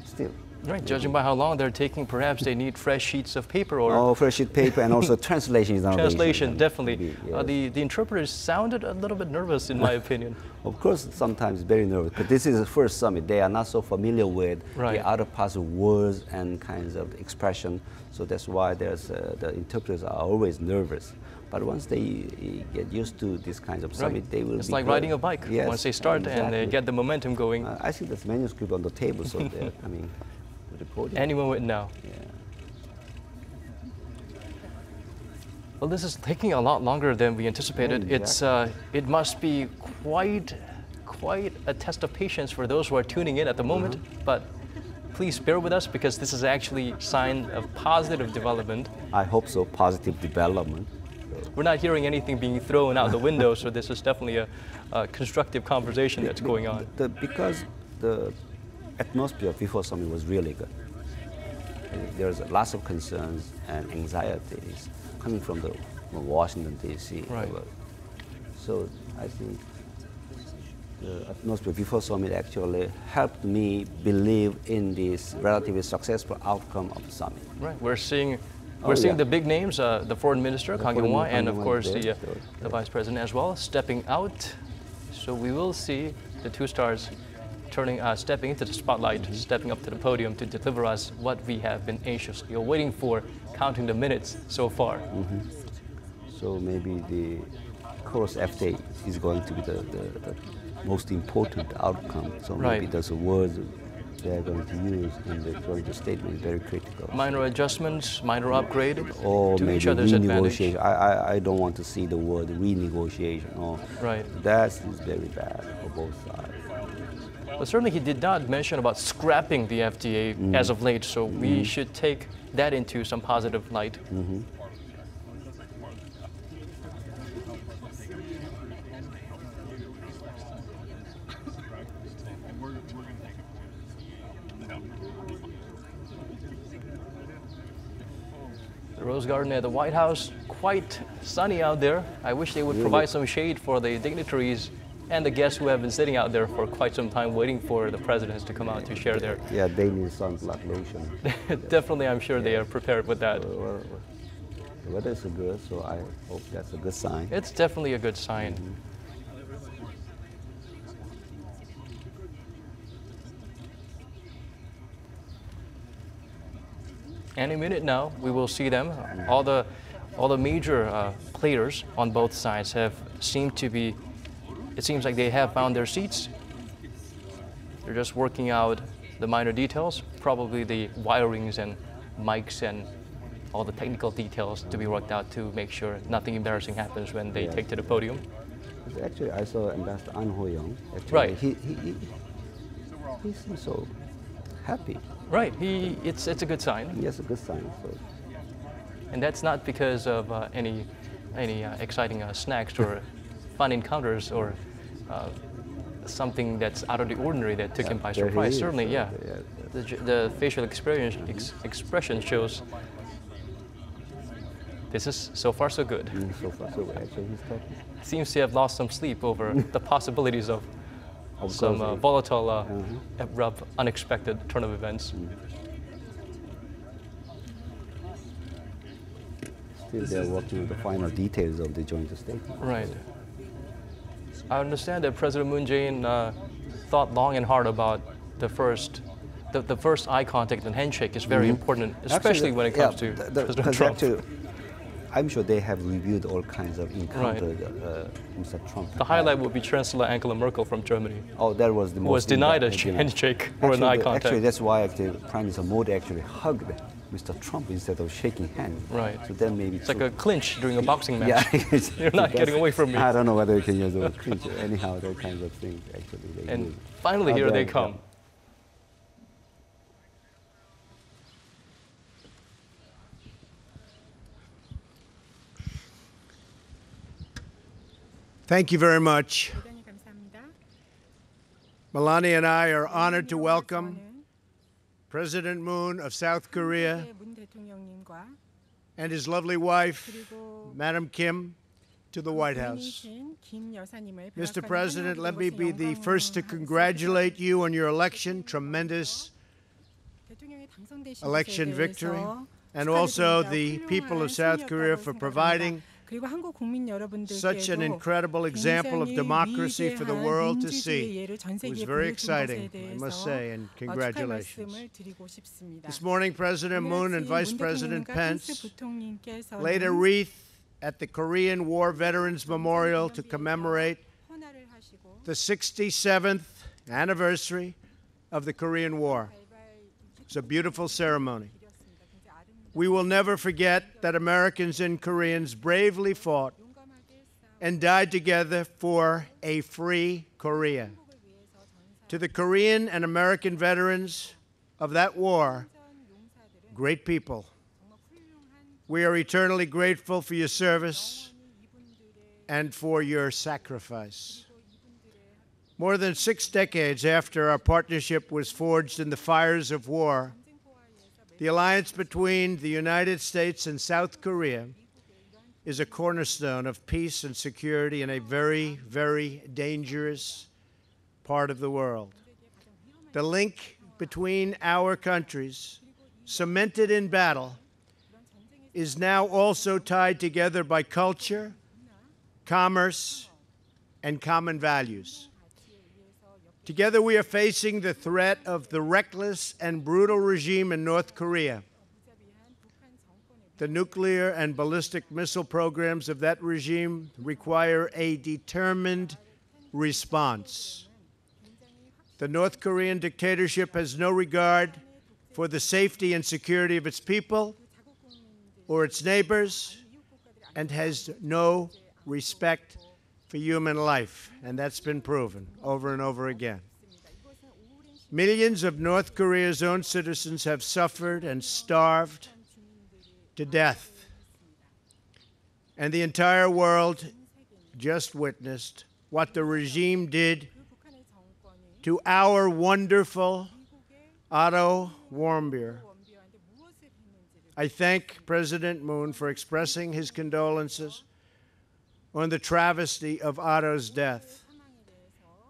Speaker 10: still.
Speaker 1: Right, judging by how long they're taking, perhaps they need fresh sheets of paper or...
Speaker 10: fresh sheet paper and also translation is another
Speaker 1: Translation,
Speaker 10: issue.
Speaker 1: definitely.
Speaker 10: Yes.
Speaker 1: The interpreters sounded a little bit nervous, in my opinion.
Speaker 10: Of course, sometimes very nervous, but this is the first summit. They are not so familiar with the other parts of words and kinds of expression, so that's why the interpreters are always nervous. But once they get used to this kind of summit, they will
Speaker 1: It's
Speaker 10: be
Speaker 1: like
Speaker 10: good.
Speaker 1: riding a bike.
Speaker 10: Yes,
Speaker 1: Once they start and they get the momentum going.
Speaker 10: I see this manuscript on the table, so with the podium.
Speaker 1: Any moment now.
Speaker 10: Yeah.
Speaker 1: Well, this is taking a lot longer than we anticipated.
Speaker 10: Yeah, exactly.
Speaker 1: It must be quite a test of patience for those who are tuning in at the moment. But please bear with us because this is actually a sign of positive development.
Speaker 10: I hope so, positive development.
Speaker 1: We're not hearing anything being thrown out the window, so this is definitely a constructive conversation that's going on.
Speaker 10: Because the atmosphere before summit was really good. There's lots of concerns and anxieties coming from Washington, D.C.
Speaker 1: Right.
Speaker 10: So I think the atmosphere before summit actually helped me believe in this relatively successful outcome of the summit.
Speaker 1: Right. We're seeing the big names, the foreign minister, Kang Kyung-hwa, and of course the vice president as well, stepping out. So we will see the two stars stepping into the spotlight, stepping up to the podium to deliver us what we have been anxiously waiting for, counting the minutes so far.
Speaker 10: So maybe the course FTA is going to be the most important outcome. So maybe those words they're going to use in the joint statement is very critical.
Speaker 1: Minor adjustments, minor upgrade
Speaker 10: or
Speaker 1: to
Speaker 10: maybe
Speaker 1: each other's advantage.
Speaker 10: I don't want to see the word renegotiation. That is very bad for both sides.
Speaker 1: But certainly he did not mention about scrapping the FTA as of late, so we should take that into some positive light. The Rose Garden at the White House, quite sunny out there. I wish they would provide some shade for the dignitaries and the guests who have been sitting out there for quite some time waiting for the presidents to come out to share their...
Speaker 10: Yeah, they need sunblock lotion.
Speaker 1: Definitely, I'm sure they are prepared with that.
Speaker 10: The weather is good, so I hope that's a good sign.
Speaker 1: It's definitely a good sign. Any minute now, we will see them. All the major players on both sides seemed to be. It seems like they have found their seats. They're just working out the minor details, probably the wirings and mics and all the technical details to be worked out to make sure nothing embarrassing happens when they take to the podium.
Speaker 10: Actually, I saw Ambassador An Ho-young.
Speaker 1: Right.
Speaker 10: He seems so happy.
Speaker 1: Right. It's a good sign.
Speaker 10: Yes, a good sign. So.
Speaker 1: And that's not because of any exciting snacks or fun encounters or something that's out of the ordinary that took him by surprise. Certainly, yeah. The facial expression shows this is so far so good.
Speaker 10: So far so good. Actually, he's talking.
Speaker 1: Seems to have lost some sleep over the possibilities of some volatile, abrupt, unexpected turn of events.
Speaker 10: Still, they're working on the final details of the joint statement.
Speaker 1: Right. I understand that President Moon Jae-in thought long and hard about the first eye contact and handshake is very important, especially when it comes to President Trump.
Speaker 10: Actually, I'm sure they have reviewed all kinds of encounters Mr. Trump.
Speaker 1: The highlight would be Chancellor Angela Merkel from Germany.
Speaker 10: Oh, that was the most.
Speaker 1: Who was denied a handshake or an eye contact.
Speaker 10: Actually, that's why Prime Minister Modi actually hugged Mr. Trump instead of shaking hands.
Speaker 1: Right.
Speaker 10: So then maybe
Speaker 1: it's like a clinch during a boxing match.
Speaker 10: Yeah,
Speaker 1: you're not getting away from me.
Speaker 10: I don't know whether you can use the word clinch. Anyhow, those kinds of things actually.
Speaker 1: And finally, here they come.
Speaker 2: Thank you very much. Melania and I are honored to welcome President Moon of South Korea and his lovely wife, Madam Kim, to the White House. Mr. President, let me be the first to congratulate you on your election, tremendous election victory, and also the people of South Korea for providing such an incredible example of democracy for the world to see. It was very exciting, I must say, and congratulations. This morning, President Moon and Vice President Pence laid a wreath at the Korean War Veterans Memorial to commemorate the 67th anniversary of the Korean War. It's a beautiful ceremony. We will never forget that Americans and Koreans bravely fought and died together for a free Korea. To the Korean and American veterans of that war, great people, we are eternally grateful for your service and for your sacrifice. More than 6 decades after our partnership was forged in the fires of war, the alliance between the United States and South Korea is a cornerstone of peace and security in a very, very dangerous part of the world. The link between our countries, cemented in battle, is now also tied together by culture, commerce, and common values. Together we are facing the threat of the reckless and brutal regime in North Korea. The nuclear and ballistic missile programs of that regime require a determined response. The North Korean dictatorship has no regard for the safety and security of its people or its neighbors, and has no respect for human life, and that's been proven over and over again. Millions of North Korea's own citizens have suffered and starved to death, and the entire world just witnessed what the regime did to our wonderful Otto Warmbier. I thank President Moon for expressing his condolences on the travesty of Otto's death.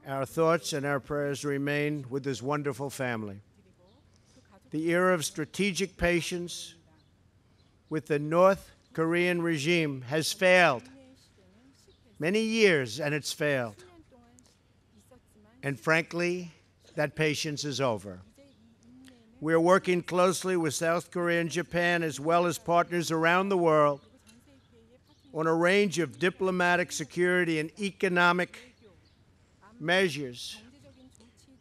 Speaker 2: Our thoughts and our prayers remain with his wonderful family. The era of strategic patience with the North Korean regime has failed. Many years, and it's failed. And frankly, that patience is over. We are working closely with South Korea and Japan, as well as partners around the world, on a range of diplomatic, security, and economic measures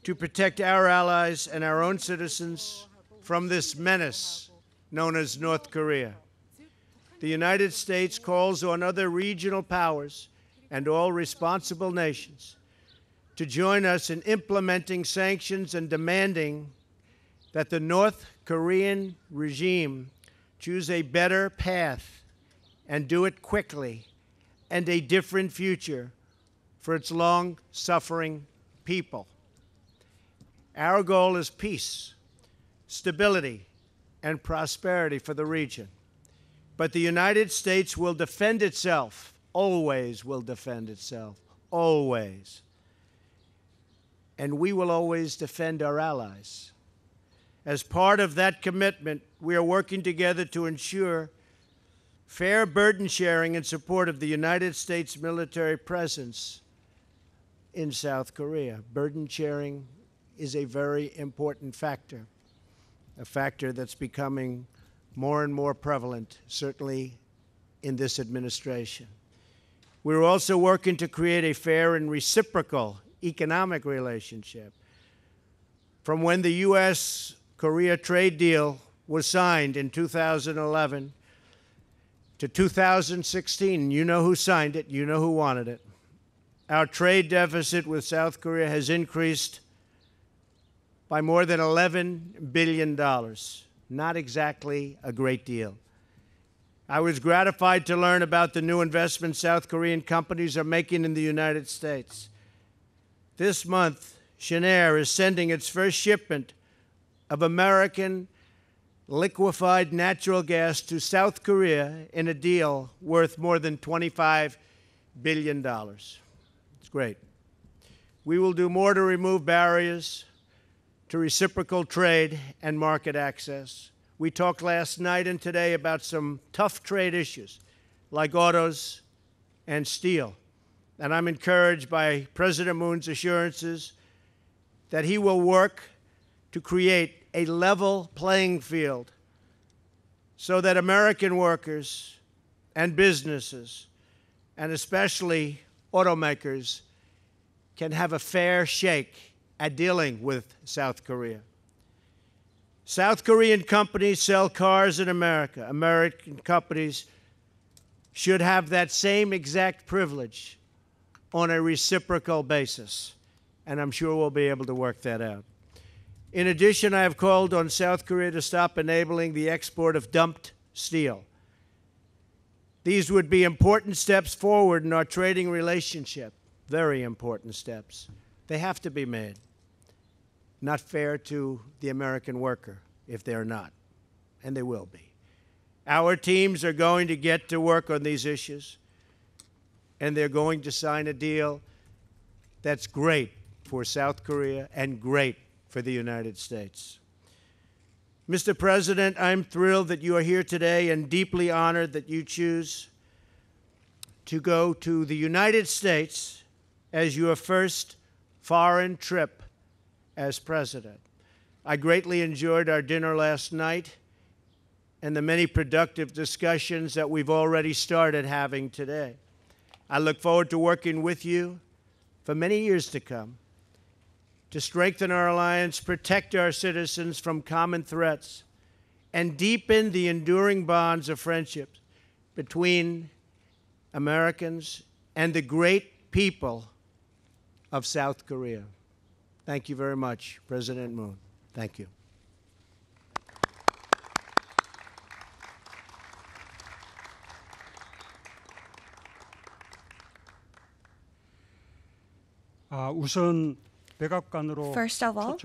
Speaker 2: to protect our allies and our own citizens from this menace known as North Korea. The United States calls on other regional powers and all responsible nations to join us in implementing sanctions and demanding that the North Korean regime choose a better path and do it quickly, and a different future for its long-suffering people. Our goal is peace, stability, and prosperity for the region. But the United States will defend itself, always will defend itself, always. And we will always defend our allies. As part of that commitment, we are working together to ensure fair burden sharing in support of the United States military presence in South Korea. Burden sharing is a very important factor, a factor that's becoming more and more prevalent, certainly in this administration. We're also working to create a fair and reciprocal economic relationship. From when the U.S.-Korea trade deal was signed in 2011 to 2016, you know who signed it, you know who wanted it. Our trade deficit with South Korea has increased by more than $11 billion. Not exactly a great deal. I was gratified to learn about the new investments South Korean companies are making in the United States. This month, Schneider is sending its first shipment of American liquefied natural gas to South Korea in a deal worth more than $25 billion. It's great. We will do more to remove barriers to reciprocal trade and market access. We talked last night and today about some tough trade issues like autos and steel. And I'm encouraged by President Moon's assurances that he will work to create a level playing field so that American workers and businesses, and especially automakers, can have a fair shake at dealing with South Korea. South Korean companies sell cars in America. American companies should have that same exact privilege on a reciprocal basis, and I'm sure we'll be able to work that out. In addition, I have called on South Korea to stop enabling the export of dumped steel. These would be important steps forward in our trading relationship, very important steps. They have to be made. Not fair to the American worker if they're not, and they will be. Our teams are going to get to work on these issues, and they're going to sign a deal that's great for South Korea and great for the United States. Mr. President, I'm thrilled that you are here today and deeply honored that you choose to go to the United States as your first foreign trip as president. I greatly enjoyed our dinner last night and the many productive discussions that we've already started having today. I look forward to working with you for many years to come to strengthen our alliance, protect our citizens from common threats, and deepen the enduring bonds of friendship between Americans and the great people of South Korea. Thank you very much, President Moon. Thank you.
Speaker 11: First of all,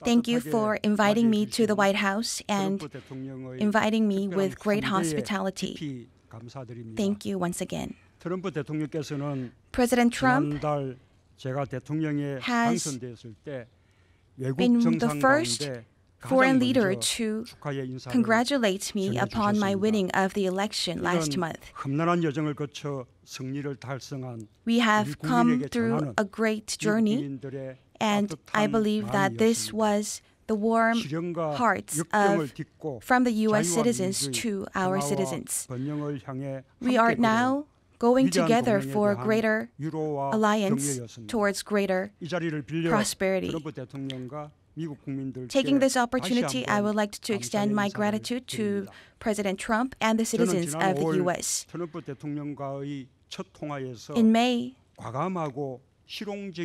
Speaker 11: thank you for inviting me to the White House and inviting me with great hospitality. Thank you once again. President Trump has been the first foreign leader to congratulate me upon my winning of the election last month. We have come through a great journey, and I believe that this was the warm hearts from the U.S. citizens to our citizens. We are now going together for greater alliance towards greater prosperity. Taking this opportunity, I would like to extend my gratitude to President Trump and the citizens of the U.S. In May,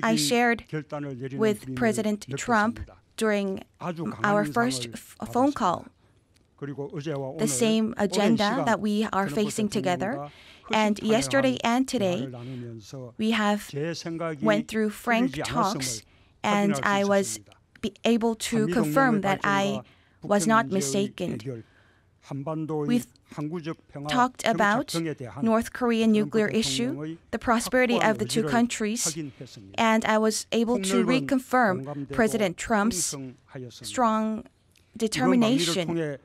Speaker 11: I shared with President Trump during our first phone call the same agenda that we are facing together. And yesterday and today, we have went through frank talks, and I was able to confirm that I was not mistaken. We've talked about North Korean nuclear issue, the prosperity of the two countries, and I was able to reconfirm President Trump's strong determination.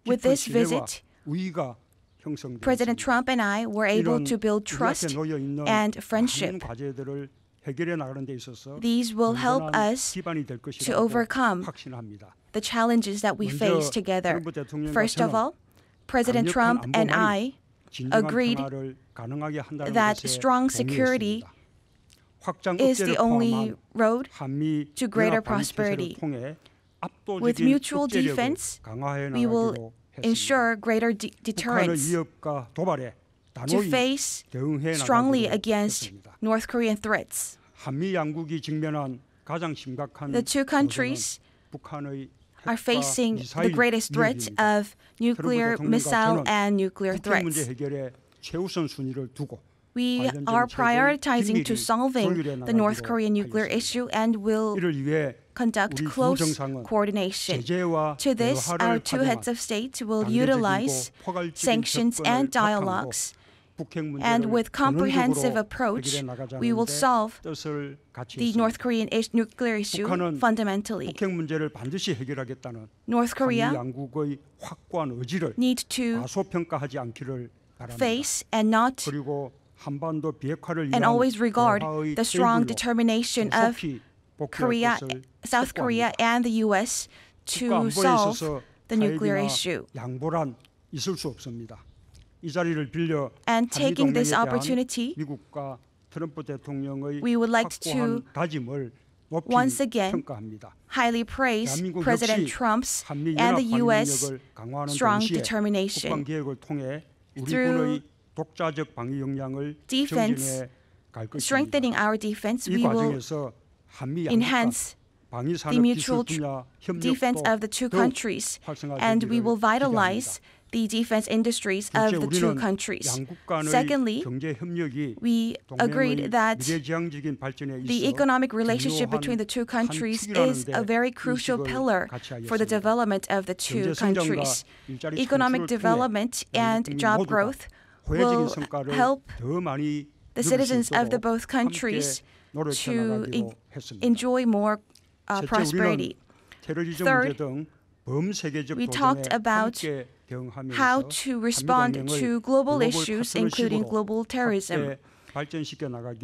Speaker 11: With this visit, President Trump and I were able to build trust and friendship. These will help us to overcome the challenges that we face together. First of all, President Trump and I agreed that strong security is the only road to greater prosperity. With mutual defense, we will ensure greater deterrence to face strongly against North Korean threats. The two countries are facing the greatest threat of nuclear missile and nuclear threats. We are prioritizing to solving the North Korean nuclear issue and will conduct close coordination. To this, our two heads of state will utilize sanctions and dialogues, and with comprehensive approach, we will solve the North Korean nuclear issue fundamentally. North Korea needs to face and not and always regard the strong determination of South Korea and the U.S. to solve the nuclear issue. And taking this opportunity, we would like to once again highly praise President Trump's and the U.S. strong determination. Through defense, strengthening our defense, we will enhance the mutual defense of the two countries, and we will vitalize the defense industries of the two countries. Secondly, we agreed that the economic relationship between the two countries is a very crucial pillar for the development of the two countries. Economic development and job growth will help the citizens of the both countries to enjoy more prosperity. Third, we talked about how to respond to global issues, including global terrorism.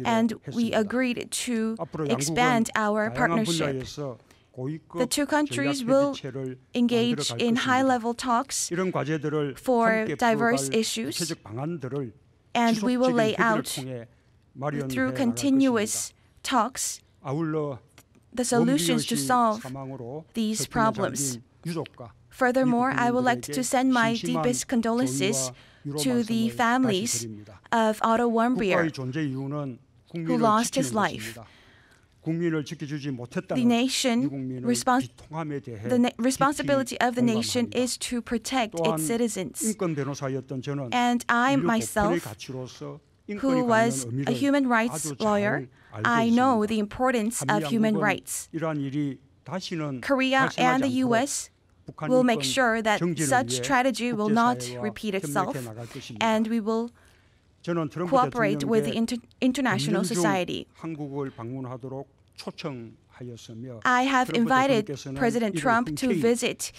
Speaker 11: And we agreed to expand our partnership. The two countries will engage in high-level talks for diverse issues, and we will lay out, through continuous talks, the solutions to solve these problems. Furthermore, I would like to send my deepest condolences to the families of Otto Warmbier, who lost his life. The responsibility of the nation is to protect its citizens. And I myself, who was a human rights lawyer, I know the importance of human rights. Korea and the U.S. will make sure that such tragedy will not repeat itself, and we will cooperate with the international society. I have invited President Trump to visit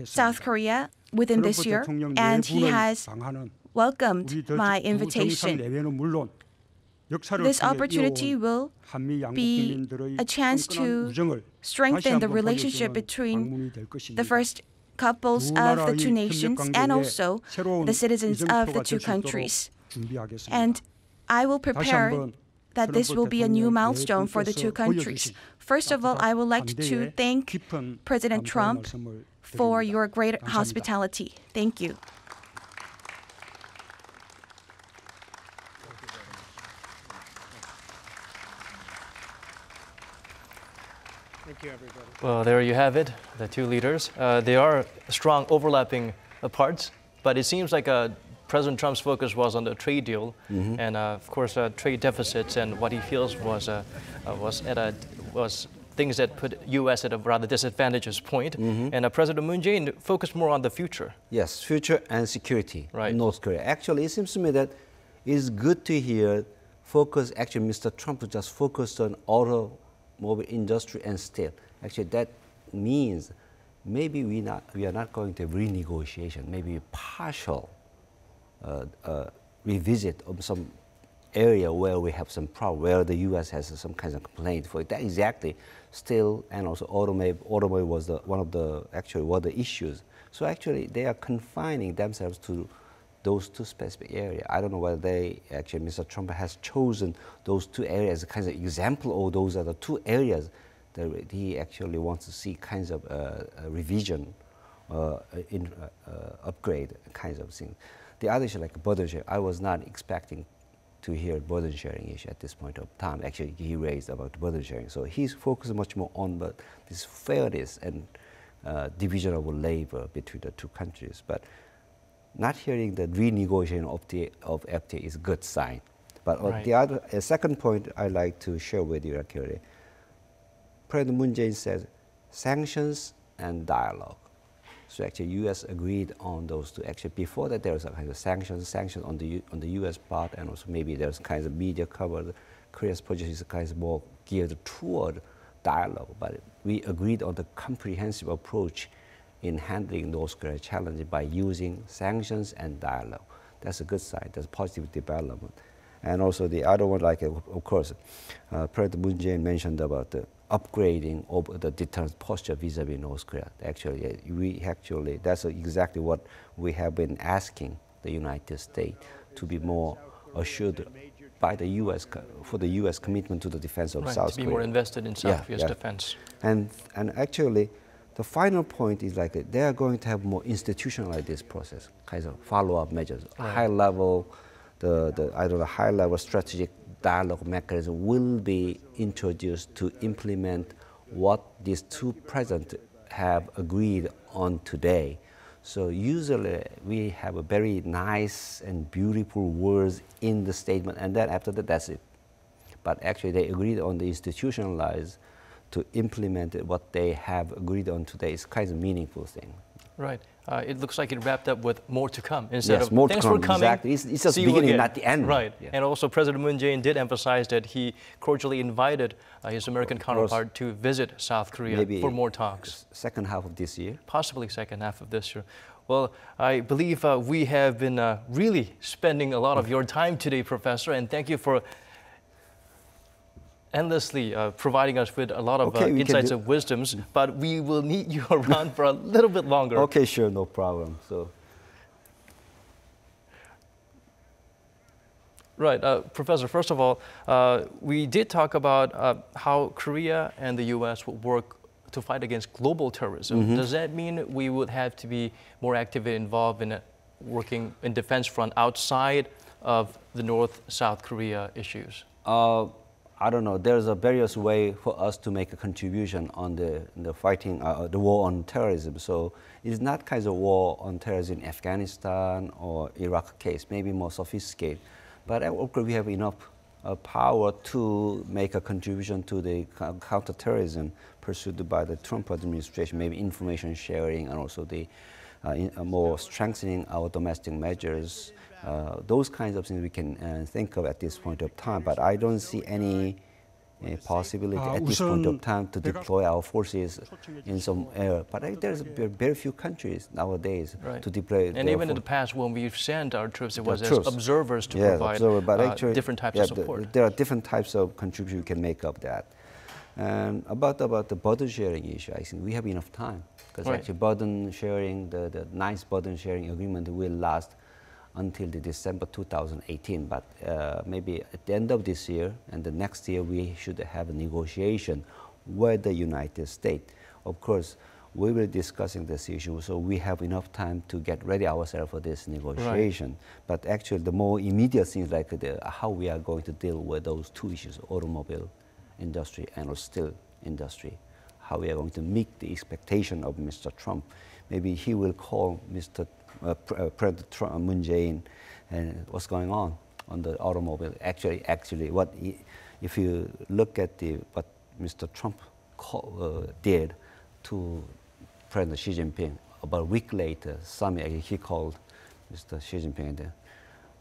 Speaker 11: South Korea within this year, and he has welcomed my invitation. This opportunity will be a chance to strengthen the relationship between the first couples of the two nations and also the citizens of the two countries. And I will prepare that this will be a new milestone for the two countries. First of all, I would like to thank President Trump for your great hospitality. Thank you.
Speaker 2: Thank you, everybody.
Speaker 1: Well, there you have it, the two leaders. They are strong overlapping parts, but it seems like President Trump's focus was on the trade deal, and of course trade deficits, and what he feels was things that put U.S. at a rather disadvantageous point. And President Moon Jae-in focused more on the future.
Speaker 10: Yes, future and security.
Speaker 1: Right.
Speaker 10: North Korea. Actually, it seems to me that it's good to hear focus. Actually, Mr. Trump just focused on automobile industry and steel. Actually, that means maybe we are not going to renegotiation. Maybe partial revisit of some area where we have some problem, where the U.S. has some kind of complaint for that exactly. Still, and also automobile was one of the issues. So actually, they are confining themselves to those two specific areas. I don't know whether Mr. Trump has chosen those two areas as a kind of example, or those are the two areas that he actually wants to see kinds of a revision, upgrade kinds of things. The other issue, like burden sharing, I was not expecting to hear burden sharing issue at this point of time. Actually, he raised about burden sharing. So he's focused much more on this fairness and division of labor between the two countries. But not hearing the renegotiation of FTA is a good sign. But right. The second point I'd like to share with you, actually, President Moon Jae-in says sanctions and dialogue. So actually, U.S. agreed on those two. Actually, before that, there was a kind of sanctions on the U.S. part, and also maybe there's kinds of media covered. Korea's position is kind of more geared toward dialogue, but we agreed on the comprehensive approach in handling North Korea's challenges by using sanctions and dialogue. That's a good sign. That's positive development. And also the other one, like of course, President Moon Jae-in mentioned about the upgrading of the deterrence posture vis-a-vis North Korea. Actually, that's exactly what we have been asking the United States to be more assured by the U.S. for the U.S. commitment to the defense of South Korea.
Speaker 1: To be more invested in South Korea's defense.
Speaker 10: And actually, the final point is like they are going to have more institutionalized this process, kinds of follow-up measures, high level. The high-level strategic dialogue mechanism will be introduced to implement what these two presidents have agreed on today. So usually we have a very nice and beautiful words in the statement, and then after that, that's it. But actually, they agreed on the institutionalized to implement what they have agreed on today. It's kind of meaningful thing.
Speaker 1: Right. It looks like it wrapped up with more to come
Speaker 10: instead of more thanks to come, for coming. Exactly. It's just beginning, not the end.
Speaker 1: Right. Yeah. And also President Moon Jae-in did emphasize that he cordially invited his American counterpart to visit South Korea maybe for more talks.
Speaker 10: Second half of this year?
Speaker 1: Possibly second half of this year. Well, I believe we have been really spending a lot of your time today, Professor, and thank you for endlessly providing us with a lot of insights and wisdoms, but we will need you around for a little bit longer.
Speaker 10: Okay, sure, no problem. So,
Speaker 1: right, Professor, first of all, we did talk about how Korea and the U.S. will work to fight against global terrorism. Does that mean we would have to be more actively involved in working in defense front outside of the North-South Korea issues?
Speaker 10: I don't know. There's a various way for us to make a contribution on the fighting, the war on terrorism. So it's not kind of war on terrorism in Afghanistan or Iraq case, maybe more sophisticated. But of course, we have enough power to make a contribution to the counterterrorism pursued by the Trump administration, maybe information sharing and also the more strengthening our domestic measures. Those kinds of things we can think of at this point of time, but I don't see any possibility at this point of time to deploy our forces in some area. But there's very few countries nowadays to deploy.
Speaker 1: And even in the past, when we've sent our troops, it was as observers to provide different types of support.
Speaker 10: There are different types of contributions we can make of that. And about the burden sharing issue, I think we have enough time because actually burden sharing, the nice burden sharing agreement will last until the December 2018, but maybe at the end of this year and the next year we should have a negotiation with the United States. Of course, we will be discussing this issue, so we have enough time to get ready ourselves for this negotiation. But actually, the more immediate things like how we are going to deal with those two issues, automobile industry and steel industry, how we are going to meet the expectation of Mr. Trump. Maybe he will call President Moon Jae-in and what's going on the automobile. Actually, if you look at what Mr. Trump did to President Xi Jinping, about a week later, he called Mr. Xi Jinping and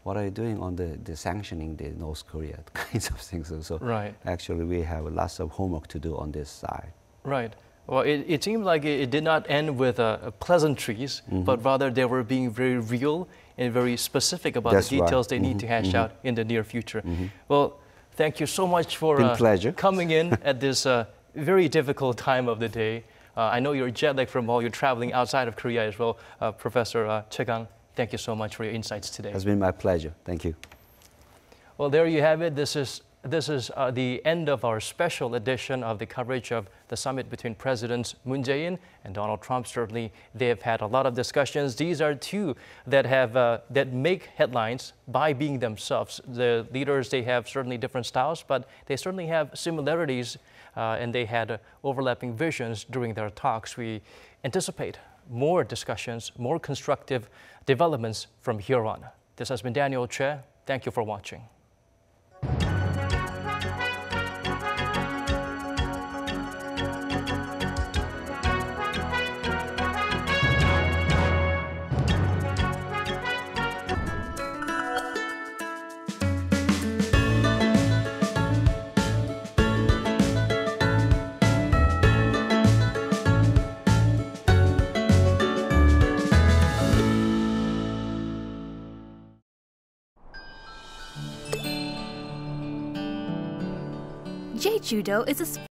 Speaker 10: what are you doing on the sanctioning the North Korea kinds of things. So actually, we have lots of homework to do on this side.
Speaker 1: Right. Well, it seemed like it did not end with pleasantries, but rather they were being very real and very specific about the details they need to hash out in the near future. Well, thank you so much for coming in at this very difficult time of the day. I know you're jet lagged from all your traveling outside of Korea as well. Professor Choi-kang, thank you so much for your insights today.
Speaker 10: It's been my pleasure. Thank you.
Speaker 1: Well, there you have it. This is the end of our special edition of the coverage of the summit between Presidents Moon Jae-in and Donald Trump. Certainly, they have had a lot of discussions. These are two that have that make headlines by being themselves. The leaders, they have certainly different styles, but they certainly have similarities, and they had overlapping visions during their talks. We anticipate more discussions, more constructive developments from here on. This has been Daniel Che. Thank you for watching.
Speaker 12: Jeju-do is a